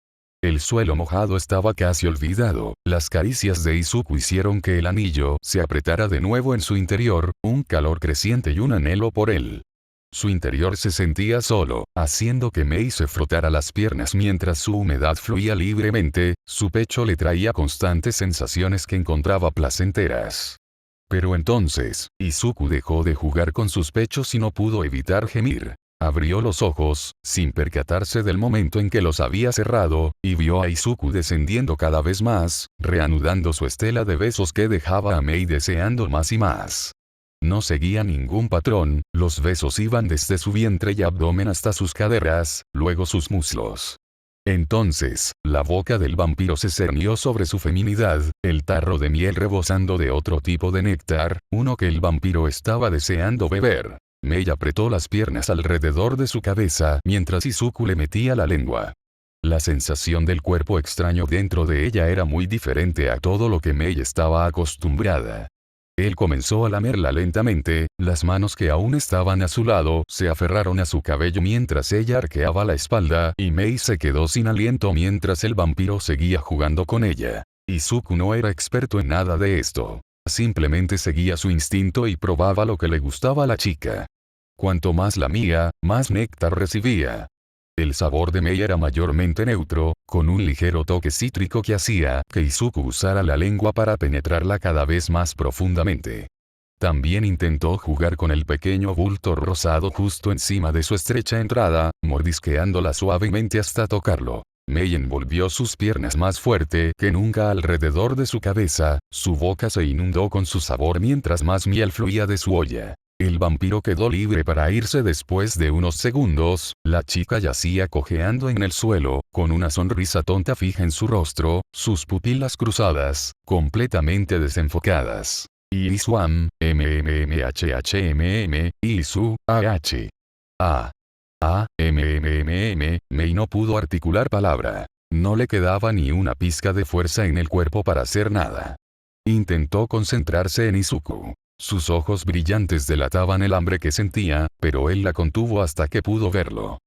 El suelo mojado estaba casi olvidado, las caricias de Izuku hicieron que el anillo se apretara de nuevo en su interior, un calor creciente y un anhelo por él. Su interior se sentía solo, haciendo que Mei se frotara las piernas mientras su humedad fluía libremente, su pecho le traía constantes sensaciones que encontraba placenteras. Pero entonces, Izuku dejó de jugar con sus pechos y no pudo evitar gemir. Abrió los ojos, sin percatarse del momento en que los había cerrado, y vio a Izuku descendiendo cada vez más, reanudando su estela de besos que dejaba a Mei deseando más y más. No seguía ningún patrón, los besos iban desde su vientre y abdomen hasta sus caderas, luego sus muslos. Entonces, la boca del vampiro se cernió sobre su feminidad, el tarro de miel rebosando de otro tipo de néctar, uno que el vampiro estaba deseando beber. Mei apretó las piernas alrededor de su cabeza mientras Izuku le metía la lengua. La sensación del cuerpo extraño dentro de ella era muy diferente a todo lo que Mei estaba acostumbrada. Él comenzó a lamerla lentamente, las manos que aún estaban a su lado se aferraron a su cabello mientras ella arqueaba la espalda y Mei se quedó sin aliento mientras el vampiro seguía jugando con ella. Izuku no era experto en nada de esto. Simplemente seguía su instinto y probaba lo que le gustaba a la chica. Cuanto más lamía, más néctar recibía. El sabor de Mei era mayormente neutro, con un ligero toque cítrico que hacía que Izuku usara la lengua para penetrarla cada vez más profundamente. También intentó jugar con el pequeño bulto rosado justo encima de su estrecha entrada, mordisqueándola suavemente hasta tocarlo. Mei envolvió sus piernas más fuerte que nunca alrededor de su cabeza, su boca se inundó con su sabor mientras más miel fluía de su olla. El vampiro quedó libre para irse después de unos segundos, la chica yacía cojeando en el suelo, con una sonrisa tonta fija en su rostro, sus pupilas cruzadas, completamente desenfocadas. Iswam, MMMHHMM, Isu, AH. Mei no pudo articular palabra. No le quedaba ni una pizca de fuerza en el cuerpo para hacer nada. Intentó concentrarse en Izuku. Sus ojos brillantes delataban el hambre que sentía, pero él la contuvo hasta que pudo verlo.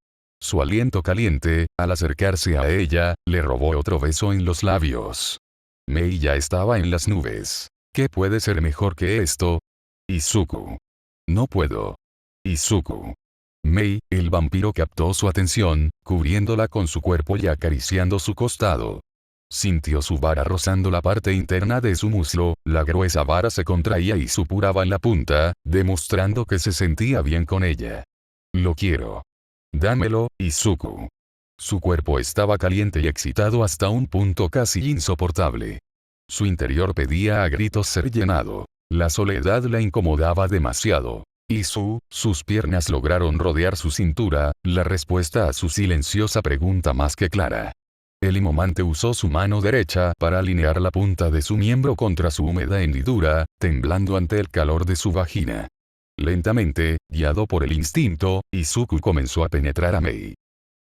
Su aliento caliente, al acercarse a ella, le robó otro beso en los labios. Mei ya estaba en las nubes. ¿Qué puede ser mejor que esto? Izuku. No puedo. Izuku. Mei, el vampiro captó su atención, cubriéndola con su cuerpo y acariciando su costado. Sintió su vara rozando la parte interna de su muslo, la gruesa vara se contraía y supuraba en la punta, demostrando que se sentía bien con ella. Lo quiero. Dámelo, Izuku. Su cuerpo estaba caliente y excitado hasta un punto casi insoportable. Su interior pedía a gritos ser llenado. La soledad la incomodaba demasiado. Sus piernas lograron rodear su cintura, la respuesta a su silenciosa pregunta más que clara. El imomante usó su mano derecha para alinear la punta de su miembro contra su húmeda hendidura, temblando ante el calor de su vagina. Lentamente, guiado por el instinto, Izuku comenzó a penetrar a Mei.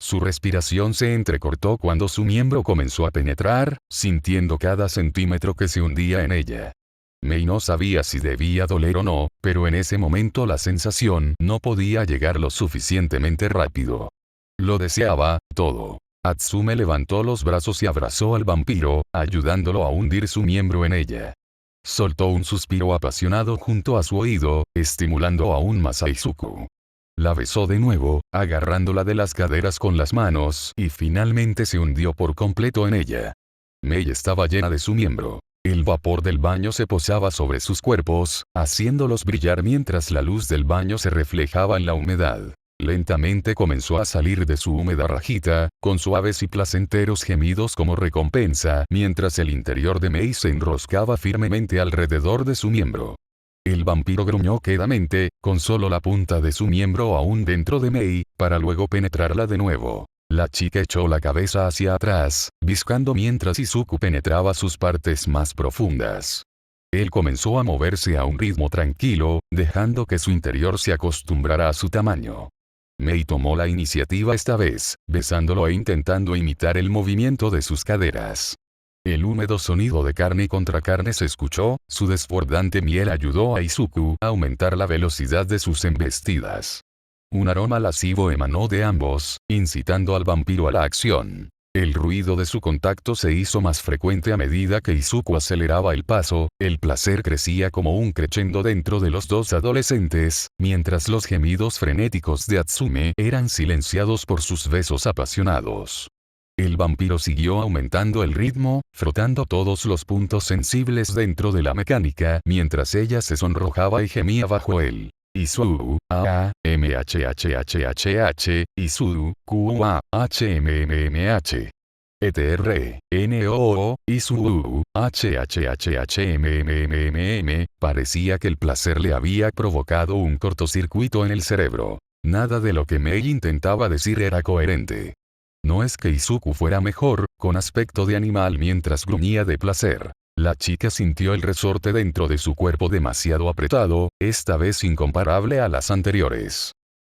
Su respiración se entrecortó cuando su miembro comenzó a penetrar, sintiendo cada centímetro que se hundía en ella. Mei no sabía si debía doler o no, pero en ese momento la sensación no podía llegar lo suficientemente rápido. Lo deseaba, todo. Atsume levantó los brazos y abrazó al vampiro, ayudándolo a hundir su miembro en ella. Soltó un suspiro apasionado junto a su oído, estimulando aún más a Izuku. La besó de nuevo, agarrándola de las caderas con las manos, y finalmente se hundió por completo en ella. Mei estaba llena de su miembro. El vapor del baño se posaba sobre sus cuerpos, haciéndolos brillar mientras la luz del baño se reflejaba en la humedad. Lentamente comenzó a salir de su húmeda rajita, con suaves y placenteros gemidos como recompensa, mientras el interior de Mei se enroscaba firmemente alrededor de su miembro. El vampiro gruñó quedamente, con solo la punta de su miembro aún dentro de Mei, para luego penetrarla de nuevo. La chica echó la cabeza hacia atrás, bizcando mientras Izuku penetraba sus partes más profundas. Él comenzó a moverse a un ritmo tranquilo, dejando que su interior se acostumbrara a su tamaño. Mei tomó la iniciativa esta vez, besándolo e intentando imitar el movimiento de sus caderas. El húmedo sonido de carne contra carne se escuchó, su desbordante miel ayudó a Izuku a aumentar la velocidad de sus embestidas. Un aroma lascivo emanó de ambos, incitando al vampiro a la acción. El ruido de su contacto se hizo más frecuente a medida que Izuku aceleraba el paso, el placer crecía como un crescendo dentro de los dos adolescentes, mientras los gemidos frenéticos de Atsume eran silenciados por sus besos apasionados. El vampiro siguió aumentando el ritmo, frotando todos los puntos sensibles dentro de la mecánica, mientras ella se sonrojaba y gemía bajo él. Isu, MHHHH, Isu, QA, HMMMH. ETR, NOO, Isu, HHHHMMMM, parecía que el placer le había provocado un cortocircuito en el cerebro. Nada de lo que Mei intentaba decir era coherente. No es que Izuku fuera mejor, con aspecto de animal mientras gruñía de placer. La chica sintió el resorte dentro de su cuerpo demasiado apretado, esta vez incomparable a las anteriores.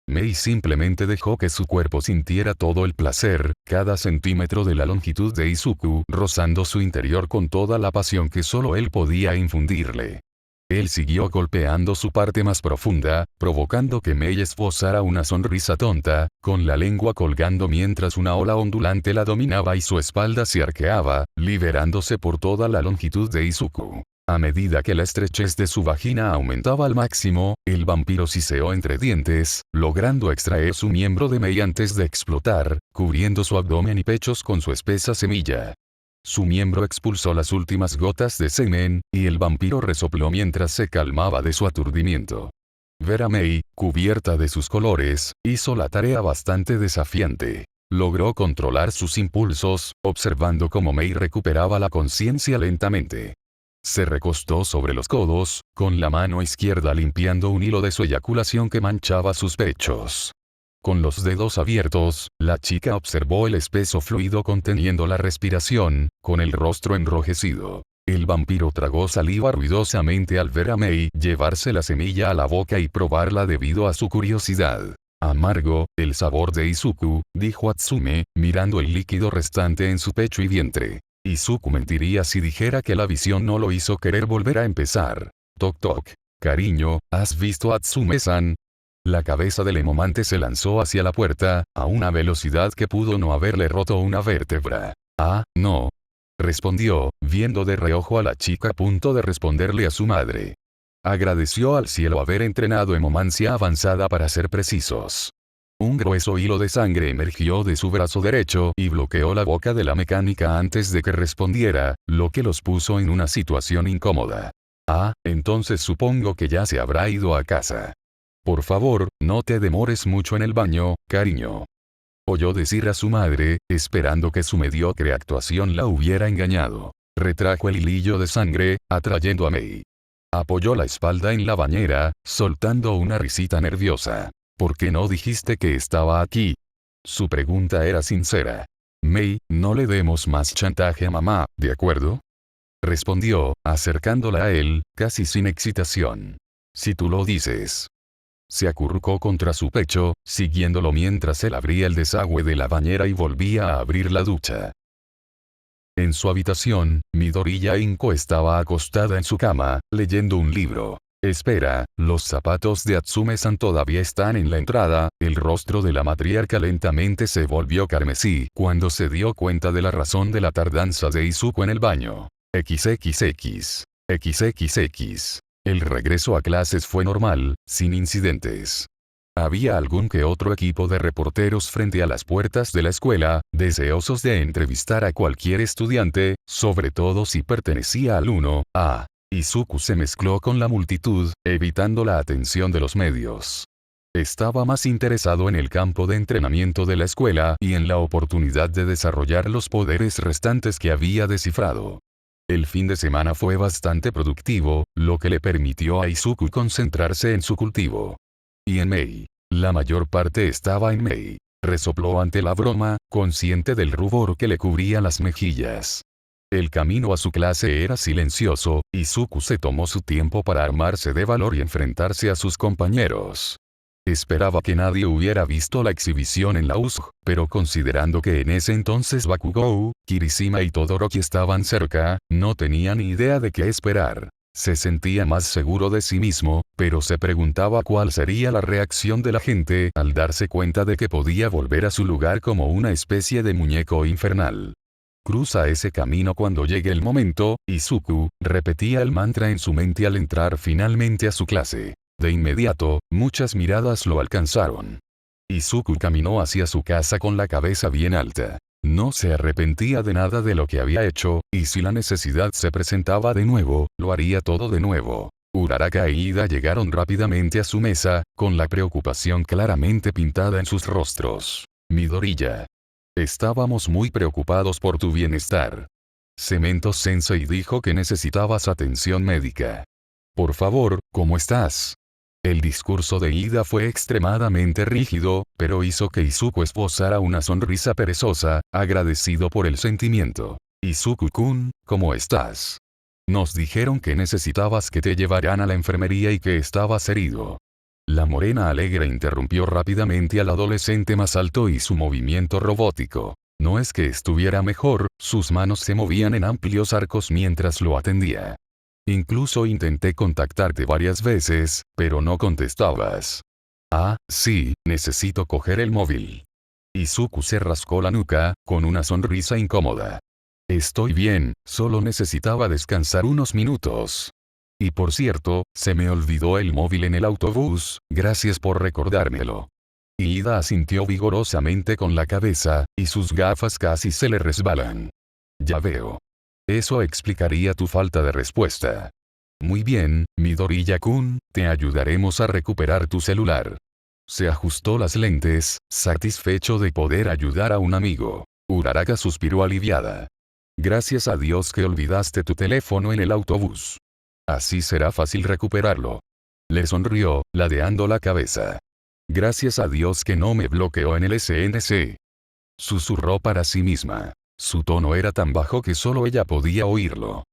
Mei simplemente dejó que su cuerpo sintiera todo el placer, cada centímetro de la longitud de Izuku rozando su interior con toda la pasión que solo él podía infundirle. Él siguió golpeando su parte más profunda, provocando que Mei esbozara una sonrisa tonta, con la lengua colgando mientras una ola ondulante la dominaba y su espalda se arqueaba, liberándose por toda la longitud de Izuku. A medida que la estrechez de su vagina aumentaba al máximo, el vampiro siseó entre dientes, logrando extraer su miembro de Mei antes de explotar, cubriendo su abdomen y pechos con su espesa semilla. Su miembro expulsó las últimas gotas de semen, y el vampiro resopló mientras se calmaba de su aturdimiento. Ver a Mei, cubierta de sus colores, hizo la tarea bastante desafiante. Logró controlar sus impulsos, observando cómo Mei recuperaba la conciencia lentamente. Se recostó sobre los codos, con la mano izquierda limpiando un hilo de su eyaculación que manchaba sus pechos. Con los dedos abiertos, la chica observó el espeso fluido conteniendo la respiración, con el rostro enrojecido. El vampiro tragó saliva ruidosamente al ver a Mei llevarse la semilla a la boca y probarla debido a su curiosidad. Amargo, el sabor de Izuku, dijo Atsume, mirando el líquido restante en su pecho y vientre. Izuku mentiría si dijera que la visión no lo hizo querer volver a empezar. Toc toc. Cariño, ¿has visto a Atsume-san? La cabeza del emomante se lanzó hacia la puerta, a una velocidad que pudo no haberle roto una vértebra. Ah, no. Respondió, viendo de reojo a la chica a punto de responderle a su madre. Agradeció al cielo haber entrenado hemomancia avanzada para ser precisos. Un grueso hilo de sangre emergió de su brazo derecho y bloqueó la boca de la mecánica antes de que respondiera, lo que los puso en una situación incómoda. Ah, entonces supongo que ya se habrá ido a casa. Por favor, no te demores mucho en el baño, cariño. Oyó decir a su madre, esperando que su mediocre actuación la hubiera engañado. Retrajo el hilillo de sangre, atrayendo a Mei. Apoyó la espalda en la bañera, soltando una risita nerviosa. ¿Por qué no dijiste que estaba aquí? Su pregunta era sincera. Mei, no le demos más chantaje a mamá, ¿de acuerdo? Respondió, acercándola a él, casi sin excitación. Si tú lo dices. Se acurrucó contra su pecho, siguiéndolo mientras él abría el desagüe de la bañera y volvía a abrir la ducha. En su habitación, Midoriya Inko estaba acostada en su cama, leyendo un libro. Espera, los zapatos de Atsume-san todavía están en la entrada. El rostro de la matriarca lentamente se volvió carmesí cuando se dio cuenta de la razón de la tardanza de Izuku en el baño. XXX. XXX. El regreso a clases fue normal, sin incidentes. Había algún que otro equipo de reporteros frente a las puertas de la escuela, deseosos de entrevistar a cualquier estudiante, sobre todo si pertenecía al 1A. Izuku se mezcló con la multitud, evitando la atención de los medios. Estaba más interesado en el campo de entrenamiento de la escuela y en la oportunidad de desarrollar los poderes restantes que había descifrado. El fin de semana fue bastante productivo, lo que le permitió a Izuku concentrarse en su cultivo. Y en Mei. La mayor parte estaba en Mei. Resopló ante la broma, consciente del rubor que le cubría las mejillas. El camino a su clase era silencioso, y Izuku se tomó su tiempo para armarse de valor y enfrentarse a sus compañeros. Esperaba que nadie hubiera visto la exhibición en la USG, pero considerando que en ese entonces Bakugou, Kirishima y Todoroki estaban cerca, no tenía ni idea de qué esperar. Se sentía más seguro de sí mismo, pero se preguntaba cuál sería la reacción de la gente al darse cuenta de que podía volver a su lugar como una especie de muñeco infernal. Cruza ese camino cuando llegue el momento, Izuku, repetía el mantra en su mente al entrar finalmente a su clase. De inmediato, muchas miradas lo alcanzaron. Izuku caminó hacia su casa con la cabeza bien alta. No se arrepentía de nada de lo que había hecho, y si la necesidad se presentaba de nuevo, lo haría todo de nuevo. Uraraka e Ida llegaron rápidamente a su mesa, con la preocupación claramente pintada en sus rostros. Midoriya. Estábamos muy preocupados por tu bienestar. Cemento Sensei dijo que necesitabas atención médica. Por favor, ¿cómo estás? El discurso de Ida fue extremadamente rígido, pero hizo que Izuku esbozara una sonrisa perezosa, agradecido por el sentimiento. Izuku-kun, ¿cómo estás? Nos dijeron que necesitabas que te llevaran a la enfermería y que estabas herido. La morena alegre interrumpió rápidamente al adolescente más alto y su movimiento robótico. No es que estuviera mejor, sus manos se movían en amplios arcos mientras lo atendía. Incluso intenté contactarte varias veces, pero no contestabas. Ah, sí, necesito coger el móvil. Izuku se rascó la nuca, con una sonrisa incómoda. Estoy bien, solo necesitaba descansar unos minutos. Y por cierto, se me olvidó el móvil en el autobús, gracias por recordármelo. Ida asintió vigorosamente con la cabeza, y sus gafas casi se le resbalan. Ya veo. Eso explicaría tu falta de respuesta. Muy bien, Midoriya-kun, te ayudaremos a recuperar tu celular. Se ajustó las lentes, satisfecho de poder ayudar a un amigo. Uraraka suspiró aliviada. Gracias a Dios que olvidaste tu teléfono en el autobús. Así será fácil recuperarlo. Le sonrió, ladeando la cabeza. Gracias a Dios que no me bloqueó en el SNC. Susurró para sí misma. Su tono era tan bajo que solo ella podía oírlo.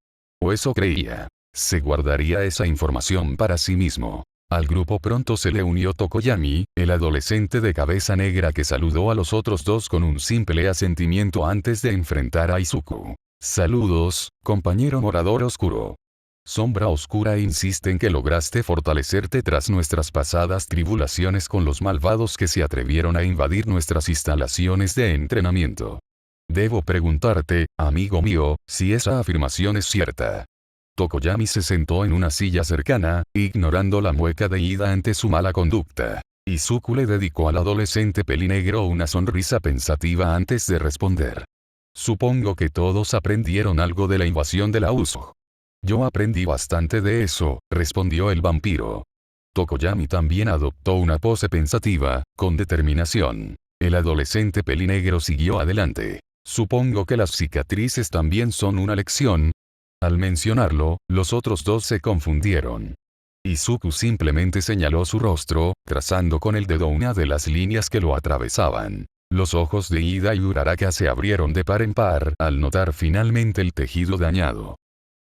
O eso creía. Se guardaría esa información para sí mismo. Al grupo pronto se le unió Tokoyami, el adolescente de cabeza negra que saludó a los otros dos con un simple asentimiento antes de enfrentar a Izuku. Saludos, compañero morador oscuro. Sombra oscura insiste en que lograste fortalecerte tras nuestras pasadas tribulaciones con los malvados que se atrevieron a invadir nuestras instalaciones de entrenamiento. Debo preguntarte, amigo mío, si esa afirmación es cierta. Tokoyami se sentó en una silla cercana, ignorando la mueca de Ida ante su mala conducta. Izuku le dedicó al adolescente pelinegro una sonrisa pensativa antes de responder. Supongo que todos aprendieron algo de la invasión de la Uso. Yo aprendí bastante de eso, respondió el vampiro. Tokoyami también adoptó una pose pensativa, con determinación. El adolescente pelinegro siguió adelante. Supongo que las cicatrices también son una lección. Al mencionarlo, los otros dos se confundieron. Izuku simplemente señaló su rostro, trazando con el dedo una de las líneas que lo atravesaban. Los ojos de Ida y Uraraka se abrieron de par en par al notar finalmente el tejido dañado.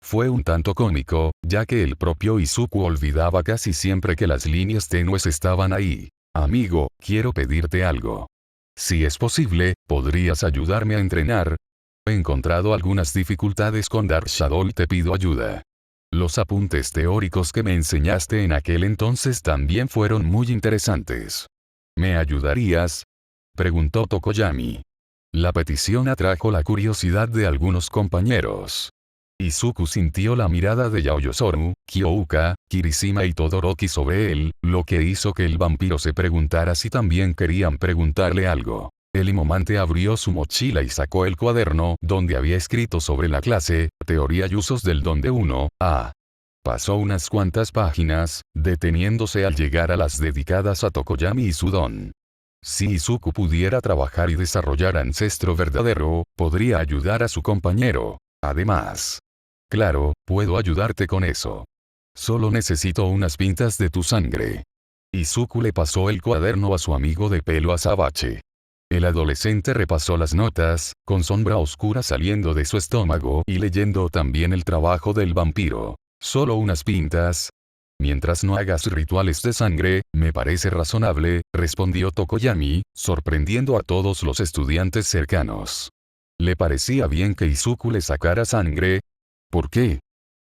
Fue un tanto cómico, ya que el propio Izuku olvidaba casi siempre que las líneas tenues estaban ahí. Amigo, quiero pedirte algo. Si es posible, ¿podrías ayudarme a entrenar? He encontrado algunas dificultades con Dark Shadow y te pido ayuda. Los apuntes teóricos que me enseñaste en aquel entonces también fueron muy interesantes. ¿Me ayudarías? Preguntó Tokoyami. La petición atrajo la curiosidad de algunos compañeros. Izuku sintió la mirada de Yaoyorozu, Kyouka, Kirishima y Todoroki sobre él, lo que hizo que el vampiro se preguntara si también querían preguntarle algo. El imomante abrió su mochila y sacó el cuaderno donde había escrito sobre la clase, teoría y usos del don de 1A. Pasó unas cuantas páginas, deteniéndose al llegar a las dedicadas a Tokoyami y su don. Si Izuku pudiera trabajar y desarrollar ancestro verdadero, podría ayudar a su compañero. Además. Claro, puedo ayudarte con eso. Solo necesito unas pintas de tu sangre. Izuku le pasó el cuaderno a su amigo de pelo azabache. El adolescente repasó las notas, con sombra oscura saliendo de su estómago y leyendo también el trabajo del vampiro. Solo unas pintas. Mientras no hagas rituales de sangre, me parece razonable, respondió Tokoyami, sorprendiendo a todos los estudiantes cercanos. ¿Le parecía bien que Izuku le sacara sangre? ¿Por qué?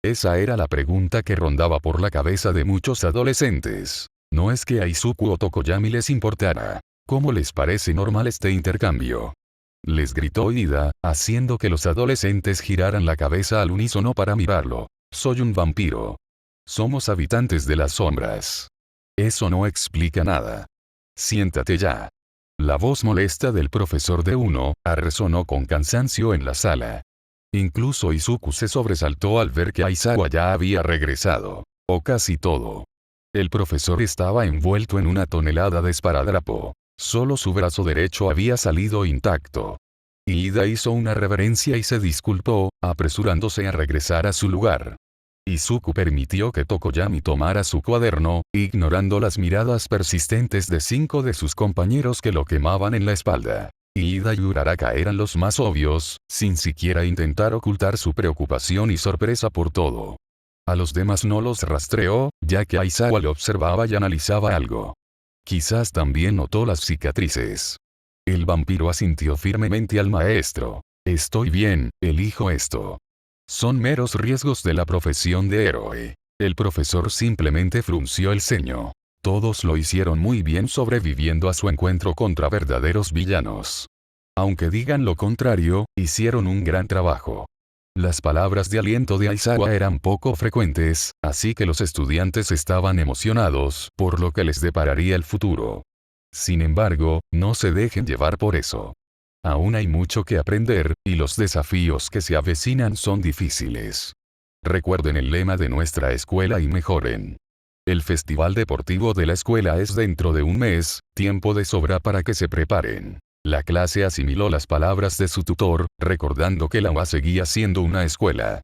Esa era la pregunta que rondaba por la cabeza de muchos adolescentes. No es que a Izuku o Tokoyami les importara. ¿Cómo les parece normal este intercambio? Les gritó Ida, haciendo que los adolescentes giraran la cabeza al unísono para mirarlo. Soy un vampiro. Somos habitantes de las sombras. Eso no explica nada. Siéntate ya. La voz molesta del profesor de 1A resonó con cansancio en la sala. Incluso Izuku se sobresaltó al ver que Aizawa ya había regresado. O casi todo. El profesor estaba envuelto en una tonelada de esparadrapo. Solo su brazo derecho había salido intacto. Ida hizo una reverencia y se disculpó, apresurándose a regresar a su lugar. Izuku permitió que Tokoyami tomara su cuaderno, ignorando las miradas persistentes de 5 de sus compañeros que lo quemaban en la espalda. Ida y Uraraka eran los más obvios, sin siquiera intentar ocultar su preocupación y sorpresa por todo. A los demás no los rastreó, ya que Aizawa le observaba y analizaba algo. Quizás también notó las cicatrices. El vampiro asintió firmemente al maestro. Estoy bien, elijo esto. Son meros riesgos de la profesión de héroe. El profesor simplemente frunció el ceño. Todos lo hicieron muy bien sobreviviendo a su encuentro contra verdaderos villanos. Aunque digan lo contrario, hicieron un gran trabajo. Las palabras de aliento de Aizawa eran poco frecuentes, así que los estudiantes estaban emocionados por lo que les depararía el futuro. Sin embargo, no se dejen llevar por eso. Aún hay mucho que aprender, y los desafíos que se avecinan son difíciles. Recuerden el lema de nuestra escuela y mejoren. El festival deportivo de la escuela es dentro de un mes, tiempo de sobra para que se preparen. La clase asimiló las palabras de su tutor, recordando que la UA seguía siendo una escuela.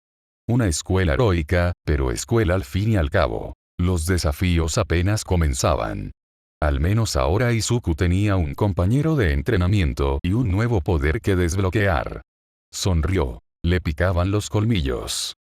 Una escuela heroica, pero escuela al fin y al cabo. Los desafíos apenas comenzaban. Al menos ahora Izuku tenía un compañero de entrenamiento y un nuevo poder que desbloquear. Sonrió. Le picaban los colmillos.